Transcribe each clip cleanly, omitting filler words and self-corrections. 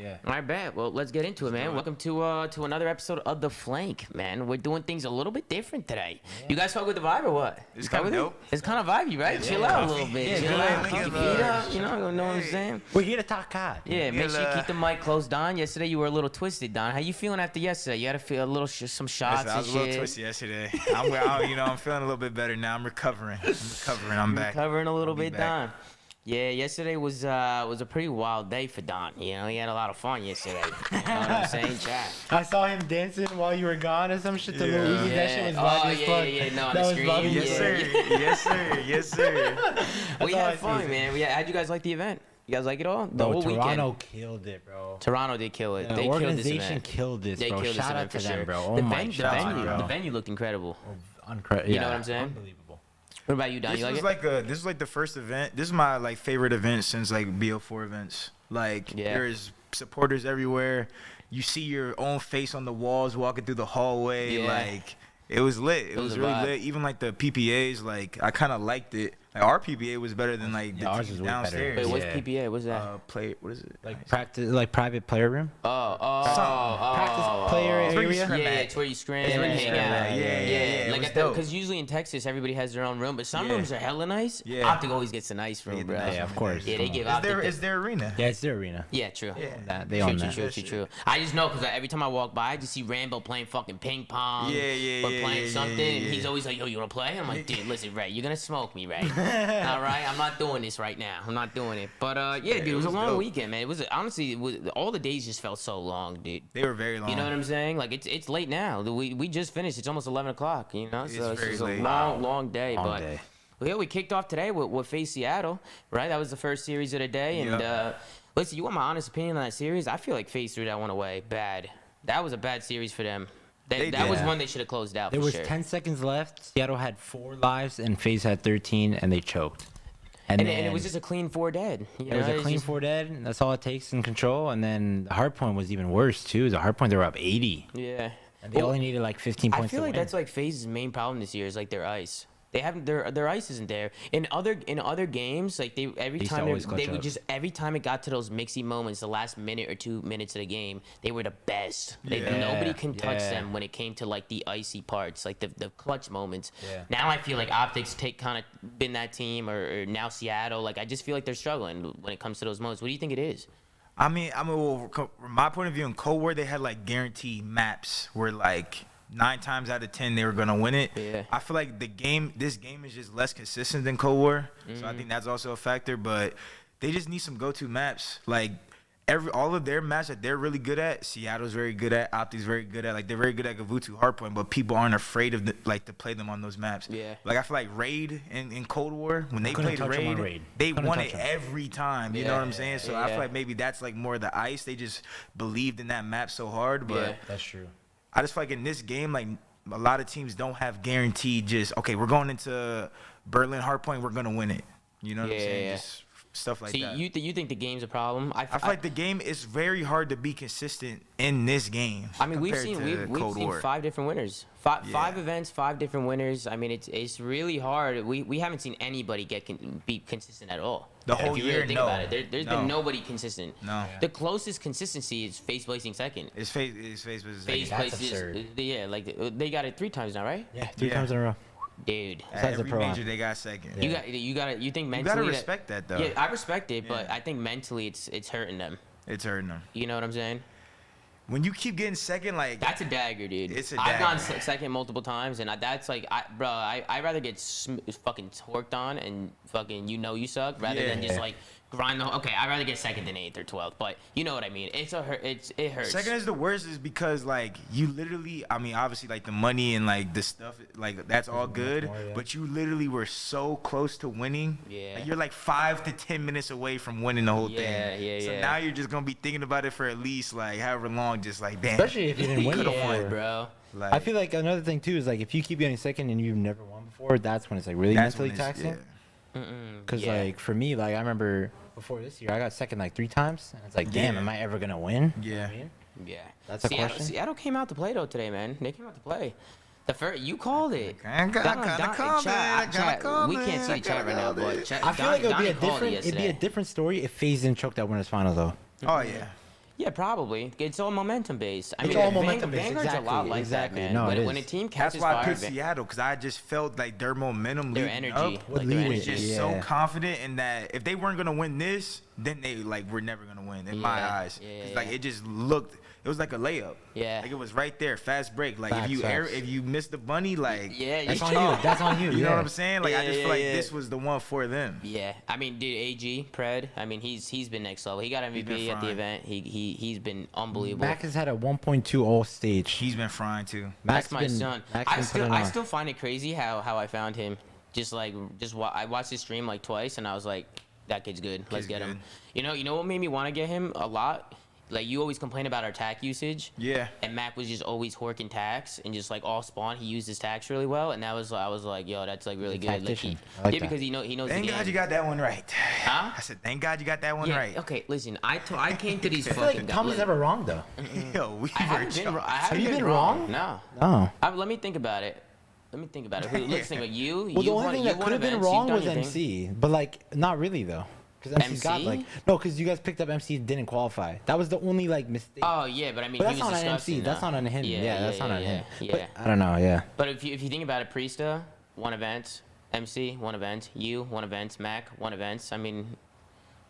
Yeah. I bet. Well, let's get into it, man. Welcome to another episode of The Flank, man. We're doing things a little bit different today. Yeah. You guys fuck with the vibe or what? It's kind of dope. It's kind of vibey, right? Chill out a little bit. Chill out. Keep your feet up. You know what I'm saying? We're here to talk hot. Yeah, make sure you keep the mic close, Don. Yesterday you were a little twisted, Don. How you feeling after yesterday? You had to feel a little some shots and shit. I was a little twisted yesterday. I'm feeling a little bit better now. I'm recovering. I'm back. Recovering a little bit, Don. Yeah, yesterday was a pretty wild day for Don. You know, he had a lot of fun yesterday. You know what I'm saying, chat? I saw him dancing while you were gone or some shit to Lil Uzi. That shit was vibey as fuck. No, on the screen. Yes, sir. We had fun, man. How'd you guys like the event? You guys like it all? The whole Toronto weekend. Killed it, bro. Toronto did kill it. The they organization killed this, bro. Shout out to them, bro. Oh my God, the venue looked incredible. You know what I'm saying? Unbelievable. What about you, Don? This you was like the first event. This is my favorite event since BO4 events. There's supporters everywhere. You see your own face on the walls walking through the hallway. Yeah. It was lit. It was really lit. Even the PPAs, I kind of liked it. Our PPA was better than the ours was way downstairs. better. Wait, what's PPA? What's that? What is it? Practice, private player room. Practice player area. Yeah, it's where you scrim and hang out. Yeah. Because usually in Texas everybody has their own room, but some rooms are hella nice. Yeah. Optic always gets a nice room, bro. Yeah, of course. Yeah, they give Optic. Is their arena? Yeah, it's their arena. Yeah, true. Yeah. They own that. True. I just know because every time I walk by, I just see Rambo playing fucking ping pong. Yeah. Or playing something, and he's always like, "Yo, you wanna play?" I'm like, "Dude, listen, Ray, you're gonna smoke me, Ray. All right, I'm not doing this right now. I'm not doing it." But dude, it was a long weekend, man. It was honestly, all the days just felt so long, dude. They were very long. You know what I'm saying? It's late now. We just finished. It's almost 11 o'clock. You know, so it's just a long day. Well, yeah, we kicked off today with Faze Seattle, right? That was the first series of the day. And listen, you want my honest opinion on that series? I feel like Faze threw that one away bad. That was a bad series for them. That was one they should have closed out. There was 10 seconds left. Seattle had 4 lives, and Faze had 13, and they choked. And it was just a clean 4 dead. It was a clean 4 dead. And that's all it takes in control. And then the hard point was even worse too. The hard point, they were up 80. Yeah. And they only needed 15 points. I feel to like win. that's Faze's main problem this year is their ice. They haven't their ice isn't there. In other games, every time it got to those mixy moments, the last minute or 2 minutes of the game, they were the best. Nobody can touch them when it came to the icy parts, the clutch moments. Yeah. Now I feel like Optics kind of been that team, or now Seattle. I just feel like they're struggling when it comes to those moments. What do you think it is? From my point of view, in Cold War, they had guaranteed maps where 9 times out of 10 they were gonna win it. Yeah. I feel like this game is just less consistent than Cold War, so I think that's also a factor. But they just need some go-to maps. All of their maps that they're really good at, Seattle's very good at, Opti's very good at. They're very good at Gavutu Hardpoint, but people aren't afraid of to play them on those maps. Yeah. I feel like Raid in Cold War, when they played Raid, they won it every time. You know what I'm saying? So I feel like maybe that's more the ice. They just believed in that map so hard. But that's true. I just feel like in this game, a lot of teams don't have guaranteed we're going into Berlin Hardpoint, we're gonna win it. You know what I'm saying? Yeah. Just stuff like that. So you think the game's a problem? I feel like the game is very hard to be consistent in this game. I mean, we've seen 5 different winners. Five events, 5 different winners. I mean, it's really hard. We haven't seen anybody be consistent at all. The whole year, think about it, there's been nobody consistent. No. The closest consistency is Faze placing second. It's Faze placing second. That's absurd. They got it 3 times now, right? Yeah, 3 times in a row. Dude, every major they got second. Yeah. You think mentally you gotta respect that though. Yeah, I respect it, but I think mentally it's hurting them. It's hurting them. You know what I'm saying? When you keep getting second, that's a dagger, dude. It's a dagger. I've gone second multiple times, and that's I'd rather get fucking torqued on and fucking you suck rather than just grind the whole. Okay, I'd rather get second than 8th or 12th, but you know what I mean. It hurts. Second is the worst, is because you literally, I mean, obviously the money and the stuff, that's all good, but you literally were so close to winning. Yeah. You're 5 to 10 minutes away from winning the whole thing. Yeah. So now you're just gonna be thinking about it for at least however long, just damn. Especially if you didn't win before, bro. I feel like another thing too is if you keep getting second and you've never won before, that's when it's really mentally taxing. Because for me, I remember before this year, I got second 3 times, and it's damn, am I ever gonna win? Yeah. You know what I mean? Yeah. That's a question. Seattle came out to play though today, man. They came out to play. You called it. I gotta call it. We can't see the chat right now, but I feel like it'd be a different story if Faze didn't choke that winners final though. Oh yeah. Yeah, probably. It's all momentum based. I It's mean, all momentum based. Vanguard's a lot like Exactly. that, man. No, When a team catches That's why I fire, picked Seattle, because I just felt like their momentum, their leading energy, up, like their lead was energy. just Yeah. so confident in that if they weren't gonna win this, then they were never gonna win in my Yeah, eyes. yeah, 'Cause, like yeah. it just looked, it was like a layup. Yeah. Like it was right there, fast break. Like Facts, facts. if you miss the bunny, like Yeah, That's you on you. That's on you. you know yeah. what I'm saying? Like I Yeah, just yeah, feel like yeah. this was the one for them. Yeah, I mean, dude, AG Pred. I mean, he's been next level. He got MVP been at the fine. event. He's been unbelievable. Mac has had a 1.2 all stage. He's been frying too. That's my son. Mac's I been still putting I on. still find it crazy how I found him. I watched his stream like twice, and I was like, that kid's good. Let's get him. good. You know what made me want to get him a lot? Like, you always complain about our tack usage. Yeah. And Mac was just always horking tax and just like all spawn. He used his tax really well, and I was like, yo, that's like really He's good. a Like tactician. I yeah, like that. because he knows the Thank game. God you got that one right. Huh? I said, thank God you got that one Yeah. right. Okay, listen. I came to these I feel fucking. like Tommy's never wrong though. Yo, we I were haven't been. shocked. I haven't you been been wrong. wrong? No. Oh. Let me think about it. Let's think about you. Well, the only thing that could have been wrong was MC, but like not really though, because MC's got MC? like no, because you guys picked up MC and didn't qualify. That was the only like mistake. Oh yeah, but I mean, but he that's was not on disgusting, MC. That's though. not on him. Yeah, that's not on him. Yeah. But I don't know. Yeah. But if you think about it, Priesta, one event, MC, one event, you, one event, Mac, one event. I mean,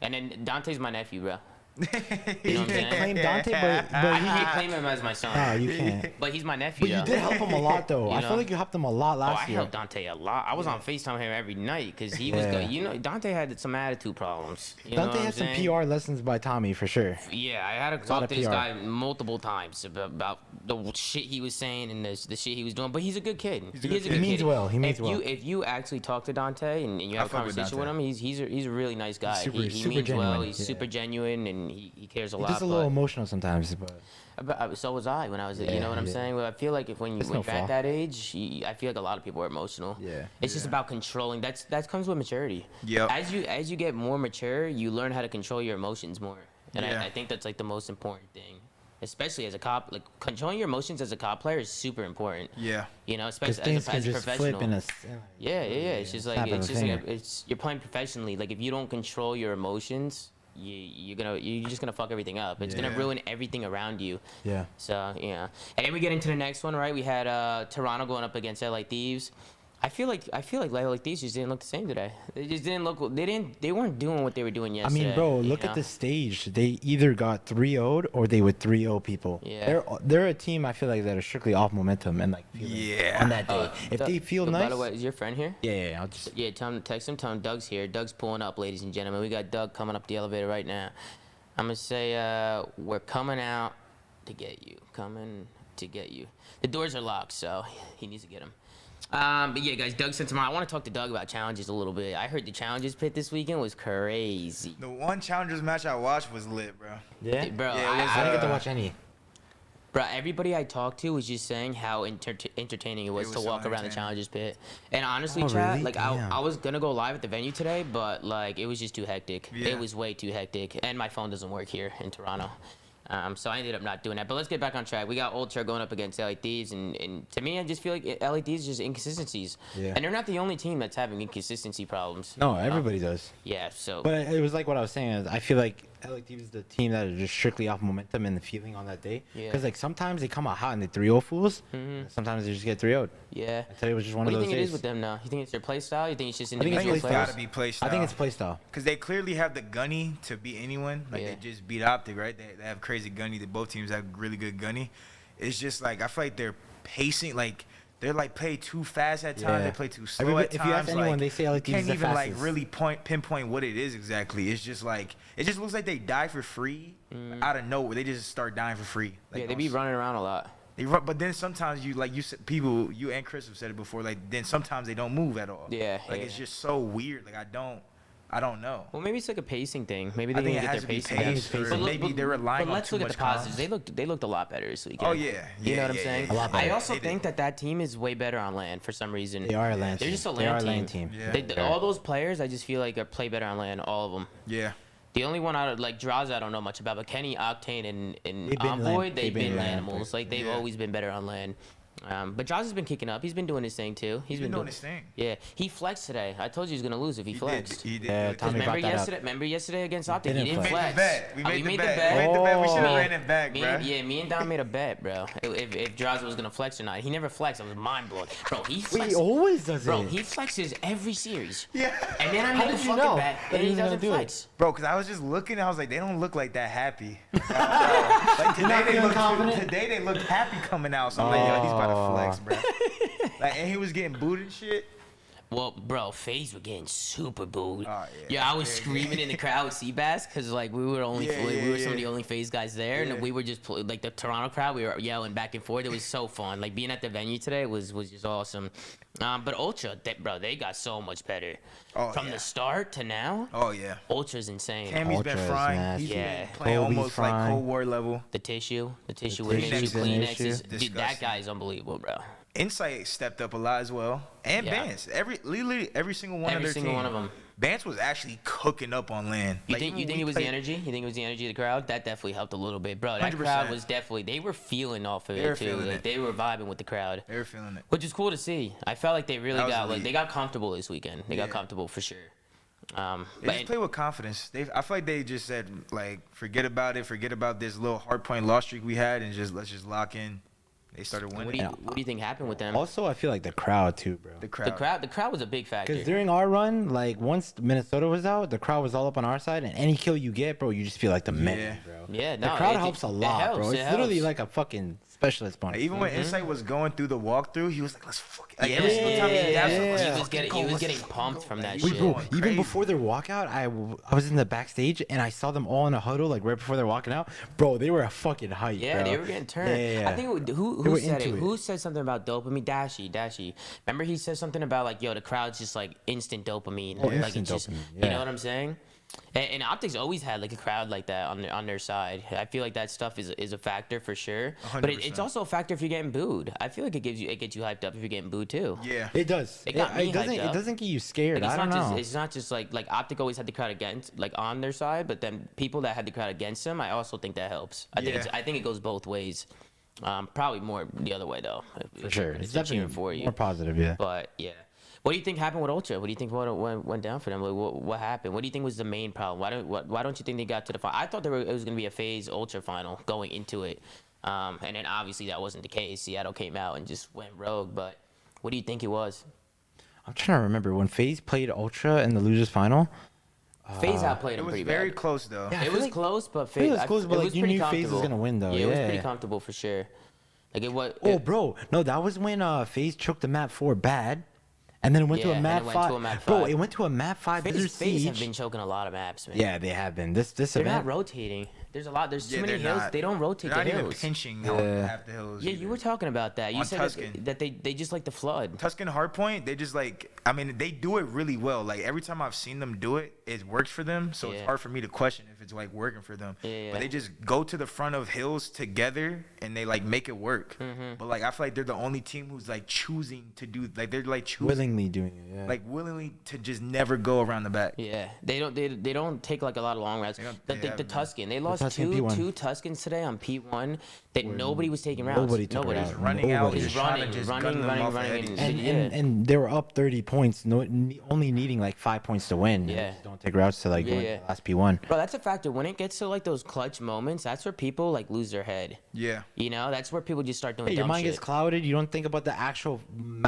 and then Dante's my nephew, bro. You know what I'm saying? Claim Dante, but I he. can't claim him as my son. No, you can't. But he's my nephew. But you though. did help him a lot though. You I know? feel like you helped him a lot Oh, last I year. helped Dante a lot. I was on FaceTime him every night because he was Yeah. good. You know, Dante had some attitude problems. You know Dante what had some I'm saying? PR lessons by Tommy for sure. Yeah, I had to lot talk of to this PR. guy multiple times about the shit he was saying and the shit he was doing. But he's a good kid. a good kid. He means well. He means if well. if you actually talk to Dante and you I have a fuck with conversation with him, Dante. he's a really nice guy. super- he super means well. genuine, He's yeah. super genuine and he cares a He's lot. just a little emotional sometimes, but so was I when I was, you Yeah, know what I'm yeah. saying? Well, I feel like when It's you're no at flaw. that age, I feel like a lot of people are emotional. Yeah. It's just about controlling. That comes with maturity. Yep. As you get more mature, you learn how to control your emotions more. And Yeah. I think that's like the most important thing. Especially as a cop, like controlling your emotions as a cop player is super important. Yeah. You know, because especially things can as a just professional. flip in a. Yeah. It's just like snap of it's a just like finger. it's you're playing professionally. Like if you don't control your emotions, you're just gonna fuck everything up. It's gonna Yeah. ruin everything around you. Yeah. So yeah, and then we get into the next one, right? We had Toronto going up against LA Thieves. I feel like LA Thieves just didn't look the same today. They just didn't look. They weren't doing what they were doing I yesterday. mean, bro, you look know? at the stage. They either got 3-0'd or they would 3-0 people. Yeah. They're a team I feel like that are strictly off momentum and like feeling Yeah. on that day. If they feel By nice, the way, is your friend here? yeah, I'll just Yeah, tell him, text him, tell him Doug's here. Doug's pulling up, ladies and gentlemen. We got Doug coming up the elevator right now. I'm gonna say we're coming out to get you. Coming to get you. The doors are locked, so he needs to get them. But yeah, guys, Doug sent tomorrow. I want to talk to Doug about challenges a little bit. I heard the challenges pit this weekend was crazy. The one challengers match I watched was lit, bro. yeah. Bro, Yeah, it was, I didn't get to uh, watch any. Bro, everybody I talked to was just saying how entertaining it was It to was so walk around the entertaining. challenges pit. And honestly, Oh, chat, really? like Damn. I was gonna go live at the venue today, but like it was just too hectic. Yeah. It was way too hectic, and my phone doesn't work here in Toronto. So I ended up not doing that. But let's get back on track. We got Ultra going up against LA Thieves, and to me, I just feel like LA Thieves is just inconsistencies. Yeah. And they're not the only team that's having inconsistency problems. No, everybody does. Yeah. So. But it was like what I was saying. Is I feel like LA Thieves is the team that is just strictly off momentum and the feeling on that day. Yeah. Because like sometimes they come out hot and they 3-0 fools. Sometimes they just get 3-0'd. yeah. I tell you, it was just one What do of you those think it days. is with them now? You think it's their play style? You think it's just think it's individual It's play players? gotta be play style. I think it's play style. Because they clearly have the gunny to beat anyone. Like, Yeah. they just beat Optic, right? They have crazy gunny. Both teams have really good gunny. It's just, like, I feel like they're pacing, like, they're, like, play too fast at times. Yeah. They play too slow Everybody- at if times. you ask anyone, like, they say LA you Thieves is can't the even, like, fastest. really pinpoint what it is exactly. It's just, like, it just looks like they die for free out of nowhere. They just start dying for free. Like, Yeah, they be on- running around a lot. They run, but then sometimes you like you said people you and Chris have said it before. Like then sometimes they don't move at all. Yeah, Like yeah. it's just so weird. Like I don't know. Well, maybe it's like a pacing thing. Maybe I they think need it to has get to be their pacing down. paced, or But maybe they're relying But on let's too look at much the positives. comms. They looked a lot better this weekend. Oh yeah, You know what I'm yeah, saying? yeah, A lot yeah. I better. also They think did. that team is way better on land for some reason. They are a land They're team. just a They are land a team. land team. Yeah. All those players, I just feel like are play better on land. All of them. Yeah. The only one out of like Draws, I don't know much about, but Kenny, Octane, and They've been Envoy, land- they've been land animals. players. Like they've Yeah. always been better on land. But Jaws has been kicking up. He's been doing his thing too. He's been doing his thing. Yeah, he flexed today. I told you he was gonna lose if he flexed. He did. Yeah, Tommy brought that up. Remember yesterday against Optic, he didn't flex. flex. We made the made bet. the bet. We made the bet. We should have Oh. ran it back, bro. Me and Dom made a bet, bro. If Jaws was gonna flex or not. He never flexed. I was mind blown, bro. He flexes. He always does it. Bro, he flexes every series. Yeah. And then I How made the did you fucking know bet, that and he he was gonna doesn't do it? flex. Bro, because I was just looking, I was like, they don't look like that happy. Like today they looked happy coming out. So I'm like, yo, he's about to flex, bro. Like, and he was getting booed and shit. Well, bro, Faze were getting super booed. Oh, I was screaming in the crowd with Seabass because like we were some of the only Faze guys there, and we were just like the Toronto crowd. We were yelling back and forth. It was so fun. Like being at the venue today was just awesome. But Ultra, they got so much better from the start to now. Oh yeah. Ultra's insane. Cammy's been frying. He's been playing Kobe's almost frying. like Cold War level. The tissue with tissue's Kleenex an is, issue. dude, that guy is unbelievable, bro. Insight stepped up a lot as well, and Vance. Literally every single one of their team. One of them. Vance was actually cooking up on land. You think it was the energy? You think it was the energy of the crowd? That definitely helped a little bit, bro. That 100%. crowd was definitely. They were feeling off of it too. Like, they were vibing with the crowd. They were feeling it. Which is cool to see. I felt like they really got elite. they got comfortable this weekend. They got comfortable for sure. They just play with confidence. I feel like they just said like, forget about it, forget about this little hard point loss streak we had, and let's just lock in. They started winning. What do you think happened with them? Also, I feel like the crowd too, bro. The crowd. The crowd was a big factor. Because during our run, like once Minnesota was out, the crowd was all up on our side, and any kill you get, bro, you just feel like the man, bro. Yeah, the crowd helps a lot, bro. It's literally like a fucking specialist point. Like, even when Insight was going through the walkthrough, he was like, let's fucking. Like, every single time he dabbed something, he was getting pumped from that Wait, shit. bro, even before their walkout, I was in the backstage and I saw them all in a huddle, like right before they're walking out. Bro, they were a fucking hype, Yeah, bro. they were getting turned. Yeah. I think who said it? Who said something about dopamine? Dashy. Remember he said something about like, yo, the crowd's just like instant dopamine. Oh, like instant it's just, dopamine, you yeah. know what I'm saying? And Optics always had like a crowd like that on their side. I feel like that stuff is a factor for sure. 100%. But it's also a factor if you're getting booed. I feel like it gets you hyped up if you're getting booed too. Yeah. It does. It got me hyped up. It doesn't get you scared. Like, I don't know. It's not just like Optic always had the crowd against like on their side, but then people that had the crowd against them, I also think that helps. I think it goes both ways. Probably more the other way though. For sure. It's definitely definitely for you. more positive, yeah. But yeah. What do you think happened with Ultra? What do you think went down for them? Like, what happened? What do you think was the main problem? Why don't you think they got to the final? I thought it was going to be a Faze Ultra final going into it, and then obviously that wasn't the case. Seattle came out and just went rogue. But what do you think it was? I'm trying to remember when FaZe played Ultra in the losers final. Faze outplayed him It was pretty very bad. close though. Yeah, It was close, but it was close, but it like was you pretty knew FaZe was comfortable. gonna win though. Yeah, it was Yeah. pretty comfortable for sure. Like it was. Oh, bro, no, that was when FaZe choked the map 4 bad, and then it went to a and map it went 5. to a map Bro, 5. it went to a map 5 Blizzard FaZe have Siege. been choking a lot of maps, man. Yeah, they have been. This They're event. not rotating. There's a lot. There's too Yeah, many they're hills. not. They don't rotate They're the not even hills. pinching half the hills. Yeah, either. you were talking about that. You On said Tuscan. that they just like the flood. Tuscan Hardpoint, they just like, I mean, they do it really well. Like every time I've seen them do it, it works for them. So it's Yeah. hard for me to question if it's like working for them. Yeah. But they just go to the front of hills together and they like make it work. Mm-hmm. But like I feel like they're the only team who's like choosing to do, like they're like choosing, willingly doing it. Yeah. like willingly to just never go around the back. Yeah, they don't take like a lot of long routes. The Tuscan, they lost Tuscan two P1. Tuscans today on P1 that nobody was taking rounds. Nobody took Nobody. rounds. Running out, Nobody. just Running, trying to just running, gun them running, off running, the and- edges. And they were up 30 points, only needing like 5 points to win. Yeah. They just don't take routes to like win Yeah. the last P1. Bro, that's a factor. When it gets to like those clutch moments, that's where people like lose their head. Yeah. You know, that's where people just start doing Hey, your dumb mind shit. gets clouded. You don't think about the actual,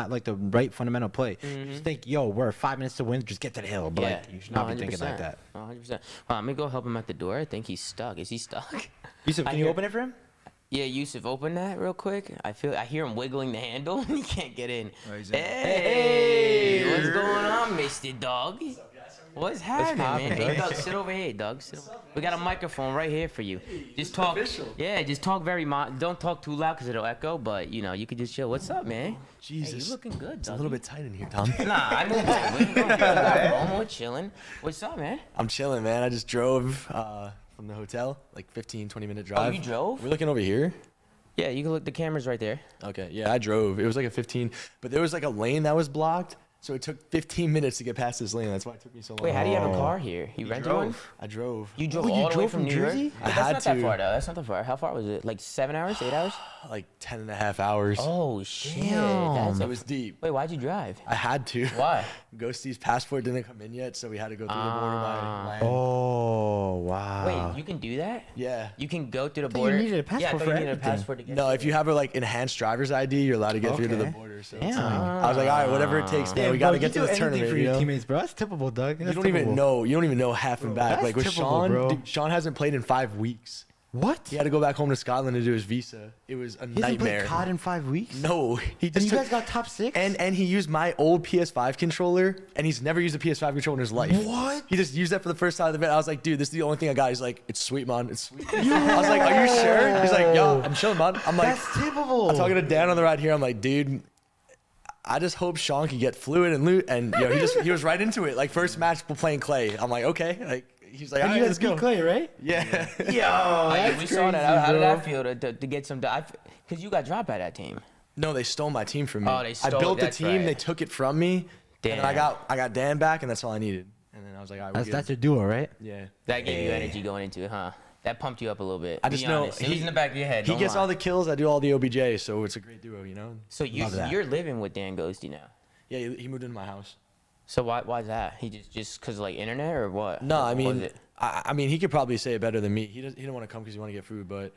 like the right fundamental play. You just think, yo, we're 5 minutes to win. Just get to the hill. But like, you should not be thinking like that. 100%. Let me go help him at the door. I think he's stuck. Is he stuck? Yusuf, I can you hear- open it for him? Yeah, Yusuf, open that real quick. I hear him wiggling the handle and he can't get in. Oh, he's in. Hey, what's going on, Mr. Dog? What's happening, man? poppin', Hey, Doug? Doug, sit over here, Doug. We got a microphone right here for you. Just talk. Yeah, just talk don't talk too loud because it'll echo. But you know, you could just chill. What's up, man? Jesus. Hey, you looking good, It's a Doug. little bit tight in here, Tom. Nah, I moved it. We're good. We're chilling. What's up, man? I'm chilling, man. I just drove from the hotel, like 15-20 minute drive. you drove? We're looking over here. Yeah, you can look. The camera's right there. Okay, yeah, I drove. It was like a 15, but there was like a lane that was blocked. So it took 15 minutes to get past this lane. That's why it took me so long. Wait, how do you have a car here? You rented one? I drove. You drove all the way from New York? Jersey? But that's not that far, though. That's not that far. How far was it? Like 7 hours, 8 hours? Like 10 and a half hours. Oh, shit. Damn. It was deep. Wait, why'd you drive? I had to. Why? Ghosty's passport didn't come in yet, so we had to go through the border by land. Oh, wow. Wait, you can do that? Yeah. You can go through the thought you border? needed a passport yeah, I thought for you needed a everything. passport to get No, through if you have a like enhanced driver's ID, you're allowed to get through to the Okay. border. So Damn. I was like, all right, whatever it takes, man. We got to get to this tournament. for You your know? teammates, bro. That's typical, Doug. You don't even know. You don't even know half and back. that's Like with typical, Sean, bro. dude, Sean hasn't played in 5 weeks. What? He had to go back home to Scotland to do his visa. It was a He hasn't nightmare. played COD in 5 weeks? No, he And just you took, guys got top 6? and he used my old PS5 controller, and he's never used a PS5 controller in his life. What? He just used that for the first time of the event. I was like, dude, this is the only thing I got. He's like, it's sweet, man. It's sweet. I was like, are you sure? He's like, yo, I'm chilling, man. I'm like, That's typical. I'm talking to Dan on the ride here. I'm like, dude, I just hope Sean can get fluid and loot. And yo, he was right into it. Like first match, we're playing Clay. I'm like, okay. Like he's like, all And right, you let's guys go. beat Clay, right? Yeah. Like, we saw that. How did bro. that feel to get some? Because you got dropped by that team. No, they stole my team from me. Oh, they I stole built it, the that's team. right. They took it from me. And Damn. I got Dan back, and that's all I needed. And then I was like, all right, That's your duo, right? yeah. That gave you energy going into it, huh? That pumped you up a little bit. I Be just know honest. It was in the back of your head. He don't gets lie. all the kills. I do all the OBJ, so it's a great duo, you know. So Love that. you're living with Dan Ghosty now. Yeah, he moved into my house. So why's that? He just cause like internet or what? No, I What was mean, it? I mean, he could probably say it better than me. He didn't want to come because he wanted to get food, but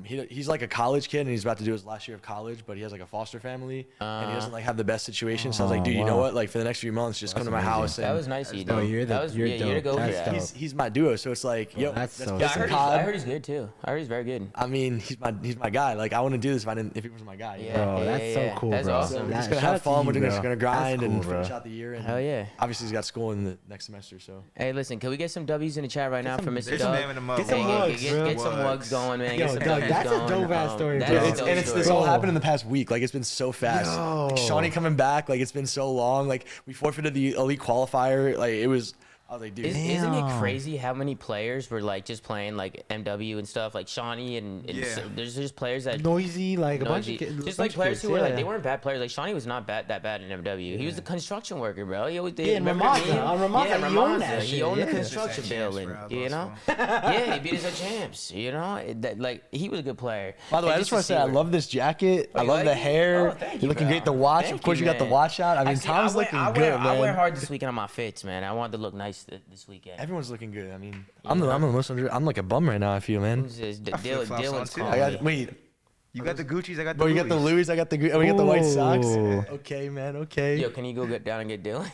he's like a college kid and he's about to do his last year of college, but he has like a foster family and he doesn't like have the best situation. So I was like, dude, you know wow. what? Like for the next few months, just come to my amazing. house. That And was nice of you, dope. dude. You're the- That was you're yeah, you're the dope. go for That's that. dope. he's my duo, so it's like, yo, that's let's so play Yeah, some sick. I COD. heard he's good too. I heard he's very good. I mean, he's my guy. Like I wouldn't do this if he wasn't my guy. you know? Bro, that's so cool, That's bro. awesome. So we're That- just gonna shout have out to fun. you, We're just bro. gonna grind That's and cool, bro. finish out the year. And Hell yeah. Obviously, he's got school in the next semester, so. Hey, listen, can we get some W's in the chat right now for Mr. There's some Doug? name in the mug. Get some Hey, wugs, bro. get some wugs going, man. Yo, Get some Doug, W's that's a going. dope-ass story, that bro. is a It's, dope and it's story. this all Bro. happened in the past week. Like it's been so fast. Yo. Like, Shawnee coming back. Like it's been so long. Like we forfeited the elite qualifier. Like it was. I was like, dude. Isn't it Damn. crazy how many players were like just playing like MW and stuff like Shawnee and Yeah. so there's just players that Noisy, like noisy. a bunch of kids. Just like players who were like they weren't bad players. Like Shawnee was not that bad in MW. He was the construction worker, bro. He always did. Yeah, remember Ramada. me? On Ramada, Yeah, he owned Ramada. that He shit, owned yeah. the construction Just had champs, building. bro. You know? Boastful. Yeah, he beat us at champs. You know? Like he was a good player. By the way, And I just want to say I see love this jacket. Oh, I you love like the it? hair. Oh, thank You're you, looking bro. great. The watch, Thank of course, you got the man. watch out. I mean, see, Tom's I wear- looking I good, wear, man. I wear hard this weekend on my fits, man. I wanted to look nice this weekend. Everyone's looking good. I mean, I'm the most under. I'm like a bum right now. I feel, man. Who's this? I flip-flops on Dylan's too. calling I got me. wait. You got the Gucci's, I got the Bro, you got the Louis. Louis. I got the. We got the white socks. Ooh. Okay, man. Okay. Yo, can you go get down and get Dylan?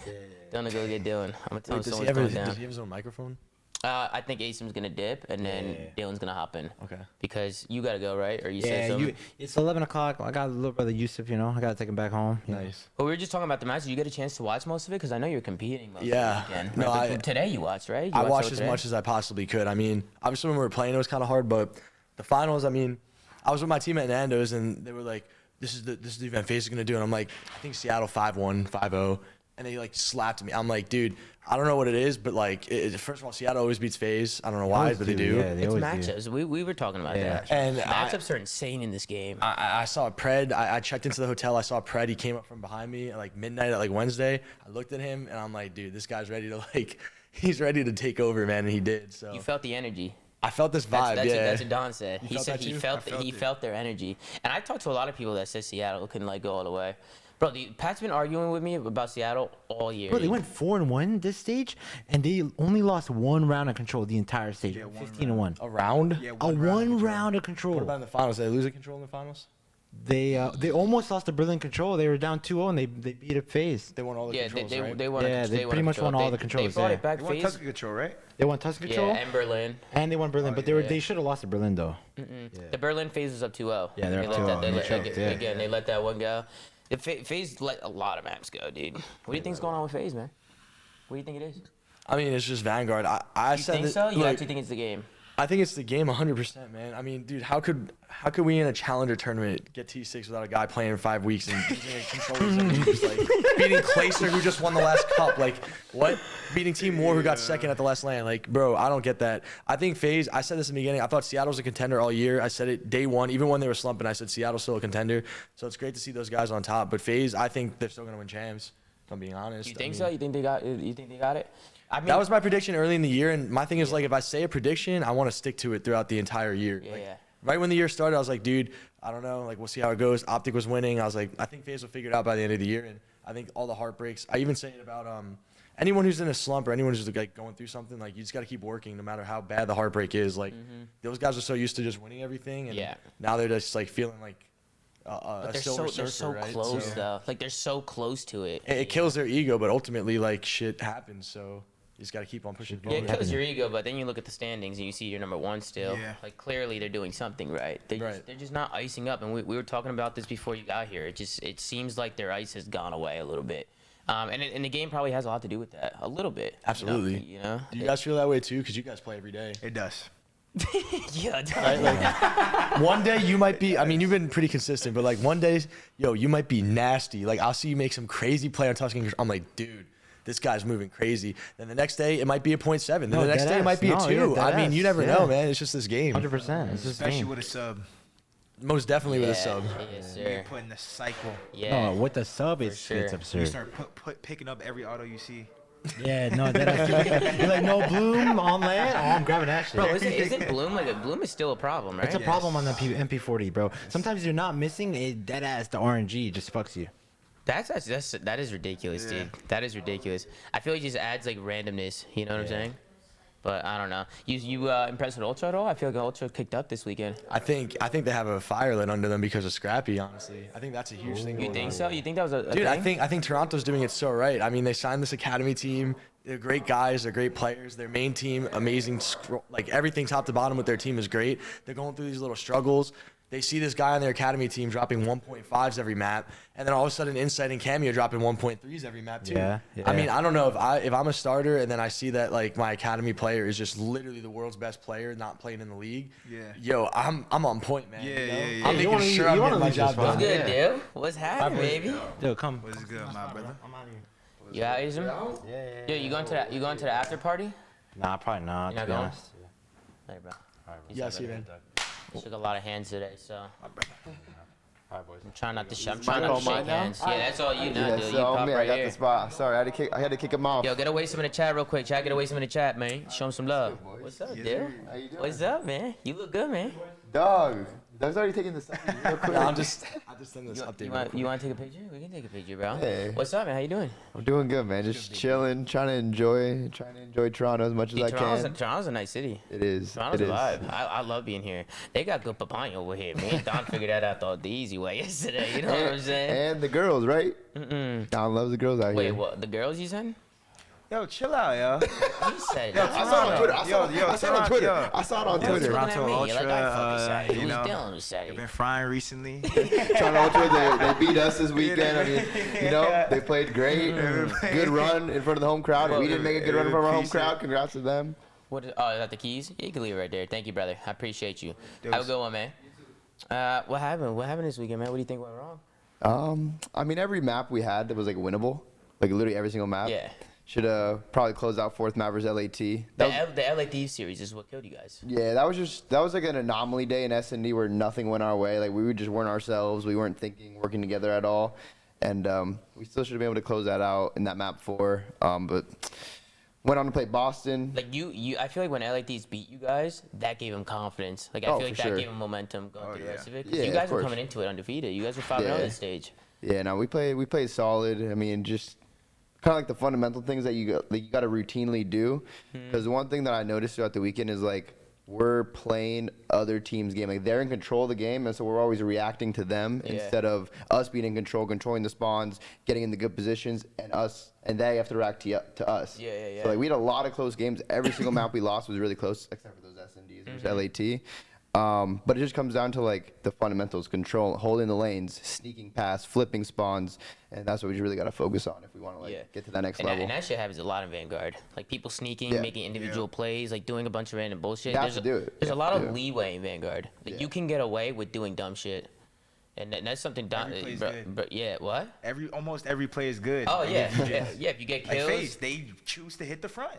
Dylan, go get Dylan. I'm gonna tell him Wait, does he someone's ever? going Does down. he have his own microphone? I think Asim's gonna dip, and then Dylan's gonna hop in. Okay. Because you gotta go, right? Or you said Yeah, something? it's 11 o'clock. I got a little brother Yusuf, you know. I got to take him back home. you know. Nice. But we were just talking about the match. Did you get a chance to watch most of it? Because I know you're competing most Yeah. of the weekend. No, Right? I- But today you watched, right? You I watched over as today? much as I possibly could. I mean, obviously when we were playing, it was kind of hard, but the finals, I mean, I was with my team at Nando's and they were like, this is the event Faze is gonna do, and I'm like, I think Seattle 5-1, 5-0, and they like slapped me. I'm like, dude, I don't know what it is, but like, first of all, Seattle always beats Faze. I don't know why, always but they do, do. yeah, they It's always do. matchups. We were talking about Yeah. that. And Matchups are insane in this game. I saw Pred. I checked into the hotel. I saw Pred. He came up from behind me at like midnight at like Wednesday. I looked at him and I'm like, dude, this guy's ready to like, he's ready to take over, man. And he did. So You felt the energy. I felt this vibe. That's yeah. what Don said. You He felt said that he too? felt I felt he it. felt their energy. And I talked to a lot of people that said Seattle couldn't like go all the way. Bro, Pat's been arguing with me about Seattle all year. Bro, they went 4-1 this stage, and they only lost one round of control the entire stage. Yeah, one 15-1. A round? Yeah, A one round of What control. about in the finals? Did they lose the control in the finals? They almost lost the Berlin control. They were down 2-0, and they beat up Faze. They won all the Yeah, controls, they right? won. Yeah, they pretty much won all the controls, They brought yeah. it back. You want Faze. Tuscan control, right? They won Tuscan Yeah, control, and Berlin. and they won Berlin, but they should have lost to Berlin though. The Berlin Faze was up 2-0. Yeah, they're They up let 2-0. They They let that choked, yeah. again. They let that one go. The Faze let a lot of maps go, dude. What do you think's going on with Faze, man? What do you think it is? I mean, it's just Vanguard. I You said think that, so? You look, actually think it's the game? I think it's the game 100%, man. I mean, dude, how could we in a challenger tournament get T6 without a guy playing in 5 weeks and using a controllers and just like beating Clayster who just won the last cup? Like, what? Beating Team Moore who got second at the last land. Like, bro, I don't get that. I think Faze, I said this in the beginning, I thought Seattle was a contender all year. I said it day one, even when they were slumping, I said Seattle's still a contender. So it's great to see those guys on top. But Faze, I think they're still going to win champs. I'm being honest. You think so? You think they got it? I mean, that was my prediction early in the year, and my thing is like if I say a prediction, I want to stick to it throughout the entire year. Yeah. Right when the year started, I was like, dude, I don't know, like we'll see how it goes. Optic was winning. I was like, I think Faze will figure it out by the end of the year, and I think all the heartbreaks. I even say it about anyone who's in a slump or anyone who's like going through something. Like you just got to keep working, no matter how bad the heartbreak is. Like those guys are so used to just winning everything, and now they're just like feeling like but they're so right? close though. Like they're so close to it. It kills their ego, but ultimately like shit happens. So you just got to keep on pushing forward. Yeah, it kills your ego, but then you look at the standings and you see you're number 1 still. Yeah. Like clearly they're doing something right. They're just not icing up. And we were talking about this before you got here. It seems like their ice has gone away a little bit. And the game probably has a lot to do with that. A little bit. Absolutely. You know? Do you guys feel that way too? Because you guys play every day. It does. Yeah, right? Like, one day you might be, I mean, you've been pretty consistent, but like one day, you might be nasty. Like I'll see you make some crazy play on Tuscan. I'm like, dude, this guy's moving crazy. Then the next day it might be a 0.7. Then the next day it might be a 2. I mean, you never know, man. It's just this game. 100%. It's just especially with a sub. Most definitely with a sub. Yes, You're putting the cycle. Yeah. No, with the sub, it's absurd. You start picking up every auto you see. Yeah, no, you're like, no Bloom on land. Oh, I'm grabbing that shit. Bro, isn't Bloom Bloom is still a problem, right? It's a problem on the MP40, bro. Sometimes you're not missing a dead ass. The RNG just fucks you. That is ridiculous, dude. That is ridiculous. I feel like it just adds like randomness. You know what I'm saying? But I don't know. You impressed with Ultra at all? I feel like Ultra kicked up this weekend. I think they have a fire lit under them because of Scrappy. Honestly, I think that's a huge thing. You think so? You think that was a dude? thing? I think Toronto's doing it so right. I mean, they signed this academy team. They're great guys. They're great players. Their main team, amazing. Like everything top to bottom with their team is great. They're going through these little struggles. They see this guy on their academy team dropping 1.5s every map, and then all of a sudden Insight and Cameo dropping 1.3s every map too. Yeah. I mean, I don't know if I'm a starter and then I see that like my academy player is just literally the world's best player, not playing in the league. Yeah. Yo, I'm on point, man. Yeah. I'm making sure I'm getting my job done. What's good, dude? What's happening, baby? Yo, come. What's good, my brother? I'm out here. You out, Asim? Yeah. Yo, you going to the after party? Nah, probably not. To be honest. Hey, bro. Yeah, I see you, man. Shook a lot of hands today, so. All right, boys. I'm trying not to shake hands. Yeah, that's all you know, dude. You pop me, right I got here. the spot. Sorry, I had to kick him off. Yo, get away some in the chat real quick. Chat, get away some in the chat, man. Show him some love. What's up, dude? How you doing? What's up, man? You look good, man. Dog. Doug's already taking the selfie real quick. I just send this update. You want to take a picture? We can take a picture, bro. Hey. What's up, man? How you doing? I'm doing good, man. Just chilling, trying to enjoy Toronto as much as I can. Toronto's a nice city. It is. Toronto's a vibe. I love being here. They got good papaya over here. Me and Don figured that out the easy way yesterday. You know what I'm saying? And the girls, right? Don loves the girls out here. Wait, what? The girls you said? Yo, chill out, yo. He said I saw it on Twitter. I saw it on Twitter. Toronto Ultra, Like, I fucking said it. you know, Who's Dylan who said they've it? been frying recently. Toronto Ultra, they beat us this weekend. I mean, you know, they played great. Good run in front of the home crowd. We didn't make a good run in front of our home crowd. Congrats to them. What is that the keys? Yeah, you can leave it right there. Thank you, brother. I appreciate you. Have a good one, man. What happened? What happened this weekend, man? What do you think went wrong? I mean, every map we had that was like winnable. Like literally every single map. Yeah. Should have probably closed out fourth map versus LAT. The LA Thieves series is what killed you guys. Yeah, that was like an anomaly day in S&D where nothing went our way. Like we just weren't ourselves. We weren't thinking, working together at all. And we still should have been able to close that out in that map 4. But went on to play Boston. Like I feel like when LA Thieves beat you guys, that gave them confidence. Like I feel like that gave them momentum going through the rest of it. 'Cause you guys were coming into it undefeated. You guys were 5-0 at this stage. Yeah, no, we played solid. I mean, just kind of like the fundamental things that you got to routinely do. Because the one thing that I noticed throughout the weekend is like we're playing other teams' game. Like they're in control of the game, and so we're always reacting to them instead of us being in control, controlling the spawns, getting in the good positions, and they have to react to us. So like we had a lot of close games. Every single map we lost was really close, except for those S&Ds versus LAT. But it just comes down to like the fundamentals: control, holding the lanes, sneaking past, flipping spawns, and that's what we really got to focus on if we want to get to that next level. And that shit happens a lot in Vanguard. Like people sneaking, making individual plays, like doing a bunch of random bullshit. There's a lot of leeway in Vanguard. Like you can get away with doing dumb shit. And that's something what? Almost every play is good. Oh yeah, if you get kills, like Faze, they choose to hit the front.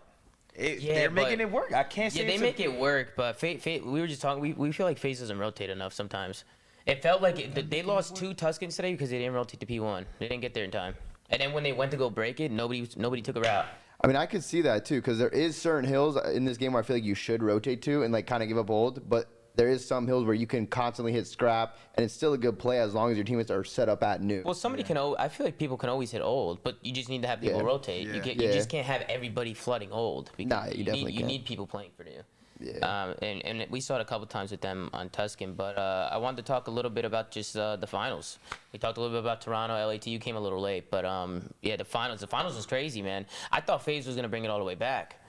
They're making it work. I can't say. Yeah, they make it work, but we were just talking. We feel like Faze doesn't rotate enough sometimes. It felt like they lost 2 Tuscans today because they didn't rotate to P1. They didn't get there in time. And then when they went to go break it, nobody took a route. I mean, I could see that too, because there is certain hills in this game where I feel like you should rotate to and like kind of give up hold, but there is some hills where you can constantly hit scrap, and it's still a good play as long as your teammates are set up at new. Well, somebody can. I feel like people can always hit old, but you just need to have people rotate. Yeah. You just can't have everybody flooding old. Nah, you definitely you can't. need people playing for new. Yeah. And we saw it a couple times with them on Tuscan, but I wanted to talk a little bit about just the finals. We talked a little bit about Toronto, LATU came a little late, but yeah, the finals was crazy, man. I thought Faze was gonna bring it all the way back.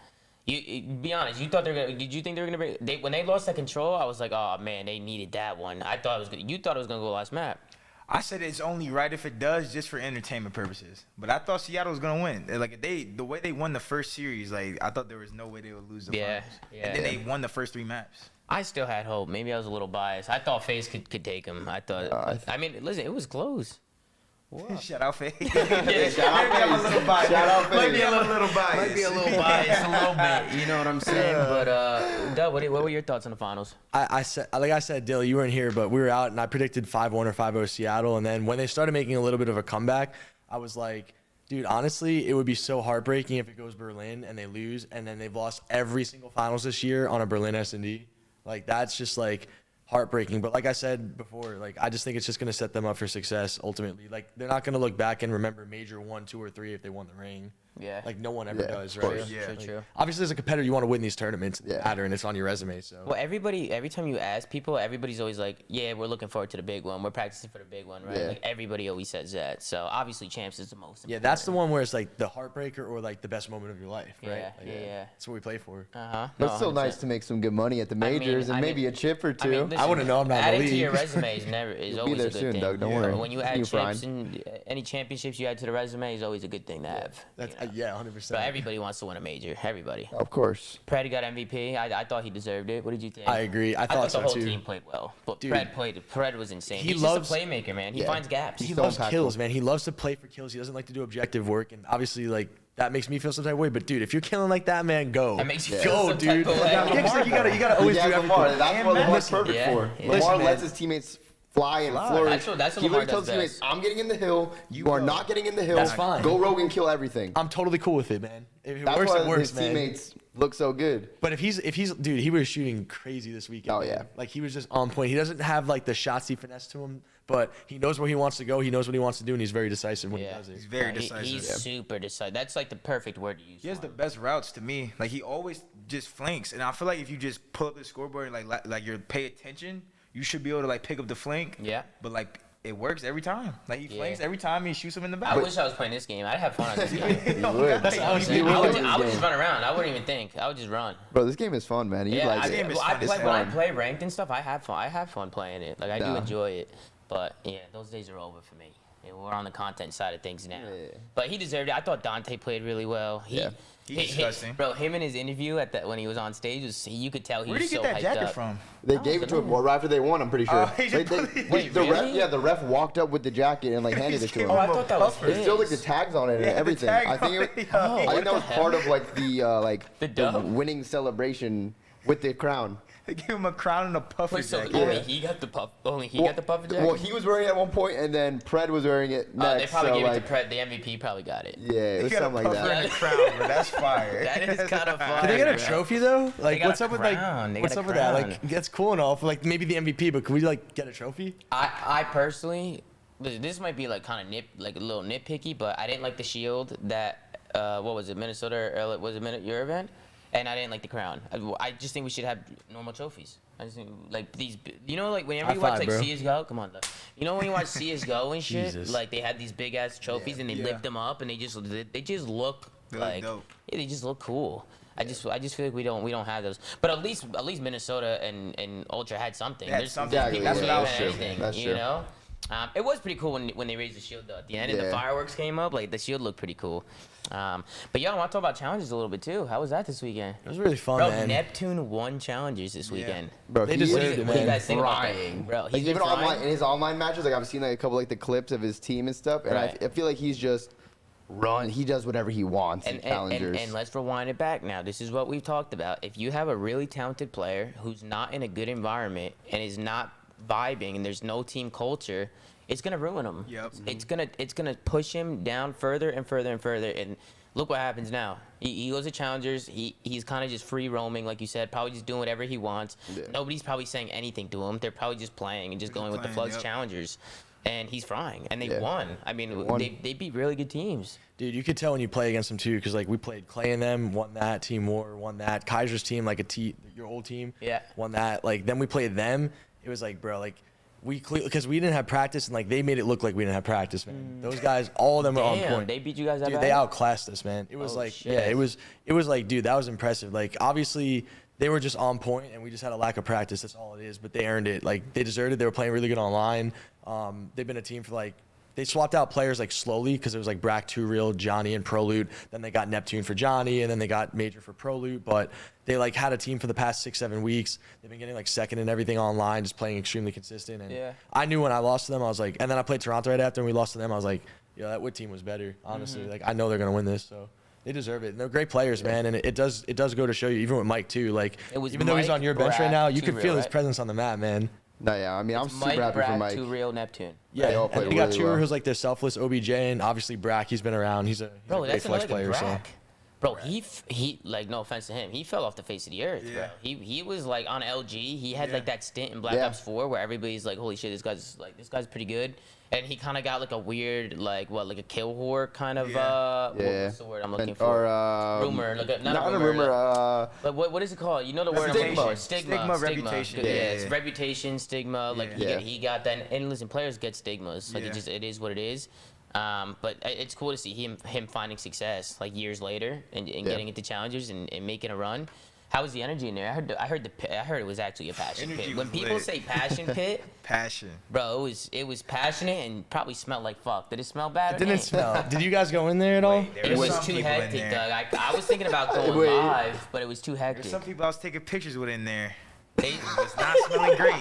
You be honest, you thought did you think they were gonna bring? When they lost that control, I was like, oh man, they needed that one. I thought it was good. You thought it was gonna go last map. I said it's only right if it does, just for entertainment purposes. But I thought Seattle was gonna win. Like the way they won the first series, like I thought there was no way they would lose the finals. Yeah. And then they won the first 3 maps. I still had hope. Maybe I was a little biased. I thought FaZe could take him. I thought. I mean, listen, it was close. Shout out FaZe. Yeah, I'm a little biased. Shout out FaZe. Might be a little biased. Might be a little biased, a little bit. You know what I'm saying? But Doug, what were your thoughts on the finals? I said, Dilly, you weren't here, but we were out, and I predicted 5-1 or 5-0 Seattle. And then when they started making a little bit of a comeback, I was like, dude, honestly, it would be so heartbreaking if it goes Berlin and they lose, and then they've lost every single finals this year on a Berlin S&D. Like, that's just like heartbreaking. But like I said before, like I just think it's just going to set them up for success ultimately. Like, they're not going to look back and remember major 1, 2, or 3 if they won the ring. Yeah. Like, no one ever does, right? course. Yeah. True. Obviously, as a competitor, you want to win these tournaments. Yeah. Matter, and it's on your resume. So. Well, every time you ask people, everybody's always like, yeah, we're looking forward to the big one. We're practicing for the big one, right? Yeah. Like, everybody always says that. So, obviously, champs is the most important. Yeah, that's the one where it's like the heartbreaker or like the best moment of your life, right? Yeah, Like, yeah. That's what we play for. Uh-huh. But it's still 100%. nice to make some good money at the majors and maybe a chip or two. listen, I wouldn't know, I'm not in the adding to league. your resume is You'll always be there a good soon, thing. Doug. Don't worry. When you See add you chips fine. and any championships you add to the resume is always a good thing to have. That's you know? yeah, 100%. So everybody wants to win a major. Everybody. Of course. Pred got MVP. I thought he deserved it. What did you think? I agree. I thought the so whole too. team played well, but Dude. Pred was insane. He He's loves- just a playmaker, man. He Yeah. finds gaps. He so loves impactful. kills, man. He loves to play for kills. He doesn't like to do objective work, and obviously, like that makes me feel some type of way. But dude, if you're killing like that, man, go. That makes you Yeah. feel Go, some dude. type of way. Yeah, 'cause, like, you gotta always Yeah, do Lamar. everything. That's what Lamar's Listen, perfect yeah, for. yeah. Lamar Listen, lets man. his teammates fly and flourish. That's what he Lamar literally tells does teammates, best. I'm getting in the hill. You are not getting in the hill. That's fine. Go rogue and kill everything. I'm totally cool with it, man. If it That's works, why it works, his man. teammates look so good. But if he's dude, he was shooting crazy this weekend. Oh, man. yeah. Like he was just on point. He doesn't have like the shotsy finesse to him, but he knows where he wants to go. He knows what he wants to do, and he's very decisive when he does it. He's very He's decisive. super decisive. That's like the perfect word to use. He has for the him. best routes to me. Like he always just flanks, and I feel like if you just pull up the scoreboard and like you're pay attention, you should be able to like pick up the flank. Yeah. But like it works every time. Like he Yeah. flanks every time. He shoots him in the back. I wish I was playing this game. I'd have fun on this game. You would. That's how he's I You would, would. I would just run around. I wouldn't even think. I would just run. Bro, this game is fun, man. You like I, it. game is well, fun. I, It's like when I fun. play ranked and stuff, I have fun. I have fun playing it. Like I do Nah. enjoy it. But yeah, those days are over for me. Yeah, we're on the content side of things now. Yeah. But he deserved it. I thought Dante played really well. Yeah. He's disgusting. Bro, him in his interview when he was on stage, you could tell he Where was did you so get that hyped jacket up. from? They gave it to him right after they won, I'm pretty sure. Oh, he just put it- Wait, the really? ref, the ref walked up with the jacket and like handed it to him. Oh, I thought that was Puffer. There's still like the his. tags on it and Yeah, the everything. tag I think on it, it, Oh, I what think that the was hell? part of like the dub? winning celebration with the crown. They gave him a crown and a puffer Wait, so jacket. only Yeah. he got the puff. Only he got the puffer jacket. Well, he was wearing it at one point, and then Pred was wearing it next. They probably so, gave like, it to Pred. The MVP probably got it. Yeah, it He was got a something like puffer that. and a crown, bro. That's fire. That is kind of fun. Did they get a bro. trophy though? Like, got what's a up with crown. like, They what's got up a with that? crown. Like, that's cool and all for like maybe the MVP, but could we like get a trophy? I personally, this might be like kind of like a little nitpicky, but I didn't like the shield that what was it, Minnesota or was it your event? And I didn't like the crown. I just think we should have normal trophies. I just think like these, you know, like whenever you High watch five, like bro. CS:GO, come on, look. You know when you watch CS:GO and shit, Jesus. like they have these big ass trophies and they Yeah. lift them up and they just look They look like dope. yeah, they just look cool. I just feel like we don't have those. But at least Minnesota and Ultra had something. They had There's something. Exactly, people That's who what I don't was have sure. anything, That's you true. know. It was pretty cool when they raised the shield though at the end and the Yeah. fireworks came up. Like the shield looked pretty cool. But y'all want to talk about challenges a little bit too. How was that this weekend? It was really fun, Bro, man. Neptune won challenges this weekend. Bro, They he deserved is it, What do you man. guys think about that? frying. Bro, Like he's been even frying. online in his online matches, like I've seen like a couple like the clips of his team and stuff, and Right. I feel like he's just run. He does whatever he wants in challengers. And let's rewind it back now. This is what we've talked about. If you have a really talented player who's not in a good environment and is not vibing and there's no team culture, it's gonna ruin him. Yep. It's gonna push him down further and further and further. And look what happens now. He goes to challengers. He's kind of just free roaming, like you said, probably just doing whatever he wants. Yeah. Nobody's probably saying anything to him. They're probably just playing and just going with the Flux challengers. And he's frying, and they won. I mean, they beat really good teams. Dude, you could tell when you play against them too, because like we played Clay and them, won that. Team War won that. Kaiser's team, like your old team, won that. Like then we played them. It was like, bro, like because we didn't have practice, and like they made it look like we didn't have practice, man. Those guys, all of them were on point. They beat you guys. Dude, they outclassed us, man. It was it was like, dude, that was impressive. Like obviously. They were just on point, and we just had a lack of practice. That's all it is. But they earned it. Like they deserved it. They were playing really good online. They've been a team for like they swapped out players like slowly because it was like Brack, Too Real, Johnny, and Prolute. Then they got Neptune for Johnny, and then they got Major for Prolute. But they like had a team for the past 6-7 weeks. They've been getting like second and everything online, just playing extremely consistent. And I knew when I lost to them, I was like, and then I played Toronto right after, and we lost to them. I was like, yo, that Wood team was better. Honestly, like I know they're gonna win this. So. They deserve it. And they're great players, man. And it does go to show you, even with Mike too. Like even though he's on your bench right now, you can feel his presence on the map, man. No, yeah. I mean, I'm super happy for Mike. Too Real, Neptune. Yeah, they all play really well. You got Tour, who's like their selfless OBJ, and obviously Brack. He's been around. He's a great flex player. So. Bro, he like no offense to him, he fell off the face of the earth, bro. He was like on LG. He had like that stint in Black Ops 4 where everybody's like, holy shit, this guy's pretty good. And he kind of got like a weird like a kill whore kind of what's the word I'm looking for? Rumor, not a rumor. But what is it called? You know the word I'm looking for? Stigma. Reputation. It's reputation, stigma. Like he got that. And listen, players get stigmas. Like it is what it is. But it's cool to see him finding success like years later and getting into challengers and making a run. How was the energy in there? I heard it was actually a passion pit. When people say passion pit, passion, bro, it was passionate and probably smelled like fuck. Did it smell bad? It didn't smell. Did you guys go in there at all? It was too hectic, Doug. I was thinking about going live, but it was too hectic. There's some people I was taking pictures with in there. It's not smelling great.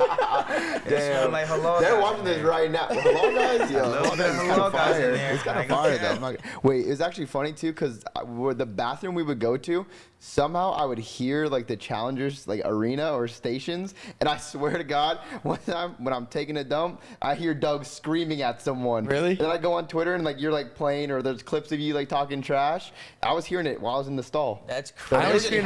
Damn. Like hello. They're watching this right now. Hello guys, yo. Hello guys in there. It's kind of fire though. Wait, it's actually funny too because the bathroom we would go to, somehow I would hear like the challengers like arena or stations, and I swear to God, one time when I'm taking a dump, I hear Doug screaming at someone. Really? And then I go on Twitter and like you're like playing or there's clips of you like talking trash. I was hearing it while I was in the stall. That's crazy. I only screamed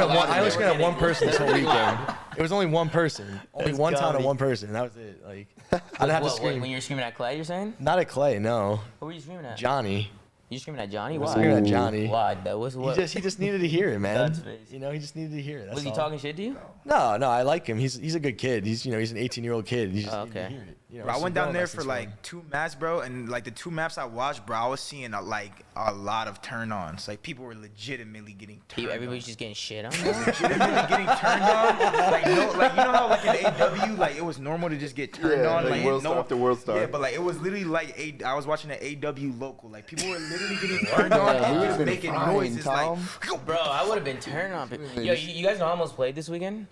at one person this whole weekend. It was only one person. Only one time to one person. That was it. Like I didn't have to scream. When you were screaming at Clay, you're saying? Not at Clay, no. Who were you screaming at? Johnny. You screaming at Johnny? Why? Screaming at Johnny. Why? That was what? He just needed to hear it, man. You know, he just needed to hear it. That's was he all. talking shit to you? No, I like him. He's a good kid. He's an 18-year-old kid. He just needed to hear it. You know, bro, I went down there for like 2 maps, bro, and like the 2 maps I watched, bro, I was seeing a lot of turn-ons. Like people were legitimately getting turned. Everybody's just getting shit on. Legitimately getting turned on. Like you know how like in AW, like it was normal to just get turned on. Like world star after world star. Yeah, but like it was literally like I was watching an AW local. Like people were literally getting turned on and just making noises. Like, bro, I would have been turned on. Yo, you guys know I almost played this weekend.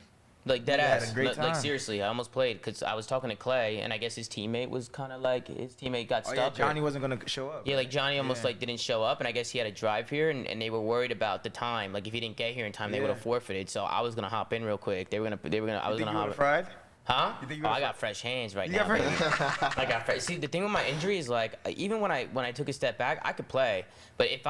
Like dead ass. Had a great time. Like seriously, I almost played because I was talking to Clay, and I guess his teammate was kind of like got stuck. Yeah, Johnny wasn't gonna show up. Yeah, like Johnny almost like didn't show up, and I guess he had to drive here, and they were worried about the time. Like if he didn't get here in time, they would have forfeited. So I was gonna hop in real quick. I was gonna hop. Fried? Huh? I got fresh hands right now. I got fresh. See, the thing with my injury is like, even when I took a step back, I could play. But if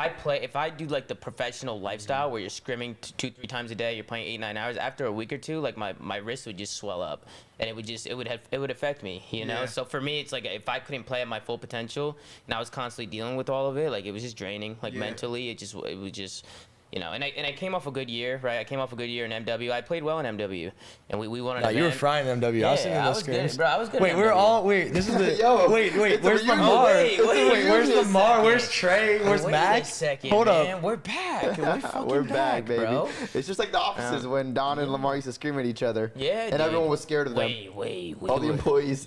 I do like the professional lifestyle where you're scrimming 2-3 times a day, you're playing 8-9 hours. After a week or two, like my wrist would just swell up, and it would affect me, you know. Yeah. So for me, it's like if I couldn't play at my full potential, and I was constantly dealing with all of it, like it was just draining, like mentally. It was just. You know, and I came off a good year, right? I came off a good year in MW. I played well in MW, and we won an event. You were frying in MW. Yeah, I was seeing those good, bro. I was good. Wait, we're all this is the wait. Where's Lamar? Wait, where's Lamar? Where's Trey? Where's Max? Hold up. We're back. We're back, baby. Bro. It's just like the opposites when Don and Lamar used to scream at each other. Yeah, and everyone was scared of them. Wait. All the employees.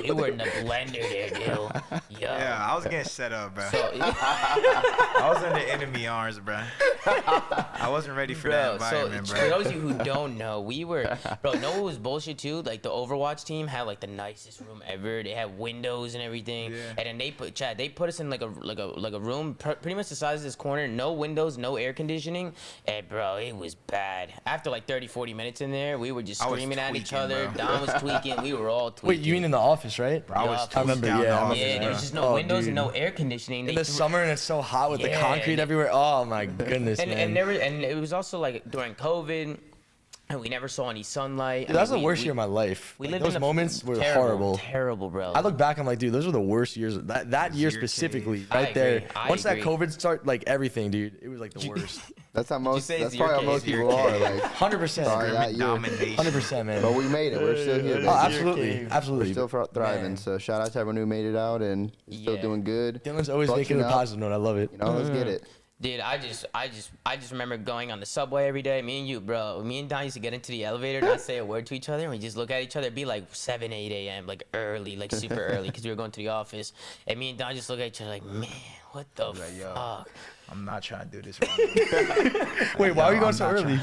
You were in the blender there, dude. Yeah, I was getting set up, bro. I was in the enemy arms, bro. I wasn't ready for that environment, bro. For those of you who don't know, bro, know what was bullshit too? Like the Overwatch team had like the nicest room ever. They had windows and everything. Yeah. And then they put us in like a room pretty much the size of this corner, no windows, no air conditioning. And bro, it was bad. After like 30-40 minutes in there, we were just screaming at each other. Bro. Don was tweaking. We were all tweaking. Wait, you mean in the office? office, right? Bro, I remember, down the yeah. office, Yeah, there was just no windows and no air conditioning. In the summer and it's so hot with the concrete everywhere. Oh my goodness, man. And it was also like during COVID, and we never saw any sunlight. Dude, that was the worst year of my life. We Like, lived those in moments were terrible, horrible. Terrible, bro. I look back, I'm like, dude, those are the worst years. That year specifically, right there. Once that COVID started, like everything, dude, it was like the worst. That's how most. That's your probably how case, most your people are. case. Like 100%. sorry that year. 100%, man. But we made it. We're still here. Oh, baby. absolutely, We're absolutely. still thriving. Man. So shout out to everyone who made it out and still doing good. Dylan's always Clutching making a up. positive note. I love it. You know, let's get it. Dude, I just remember going on the subway every day. Me and you, bro. Me and Don used to get into the elevator, not say a word to each other, and we just look at each other. It'd be like 7, 8 a.m., like early, like super early, because we were going to the office. And me and Don just look at each other like, man, what the fuck? I'm not trying to do this right now. Wait, why are you going so early?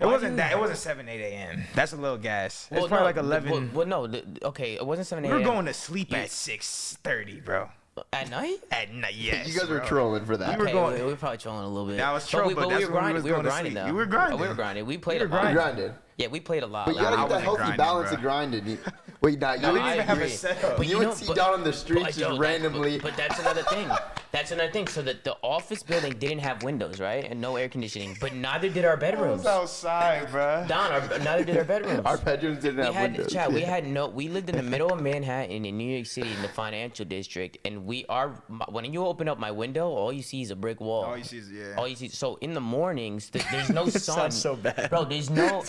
It wasn't that. It wasn't 7, 8 a.m. That's a little gas. It's probably like 11. Well, no, okay, it wasn't 7 We a.m. were going to sleep at 6:30, bro. At night? At night, yes. You guys were bro. trolling for that. We were going. We were probably trolling a little bit. That was troll, but we that's were when we grinding. was We were going to grinding sleep. though. You were grinding. We were grinding. We played You a were lot. grinded. Yeah, we played a lot. But you like, gotta I get that wasn't healthy grinding, balance bro. of grinding. Wait, nah, you No, we didn't didn't even even have a agree. setup. But You would see down on the streets just randomly. But that's another thing. That's another thing. So that the office building didn't have windows, right, and no air conditioning. But neither did our bedrooms. outside, bro. Neither did our bedrooms. Our bedrooms didn't have windows. We lived in the middle of Manhattan in New York City in the financial district, and when you open up my window, all you see is a brick wall. All you see is All you see. So in the mornings, there's no sun. Sounds so bad. Bro, there's no.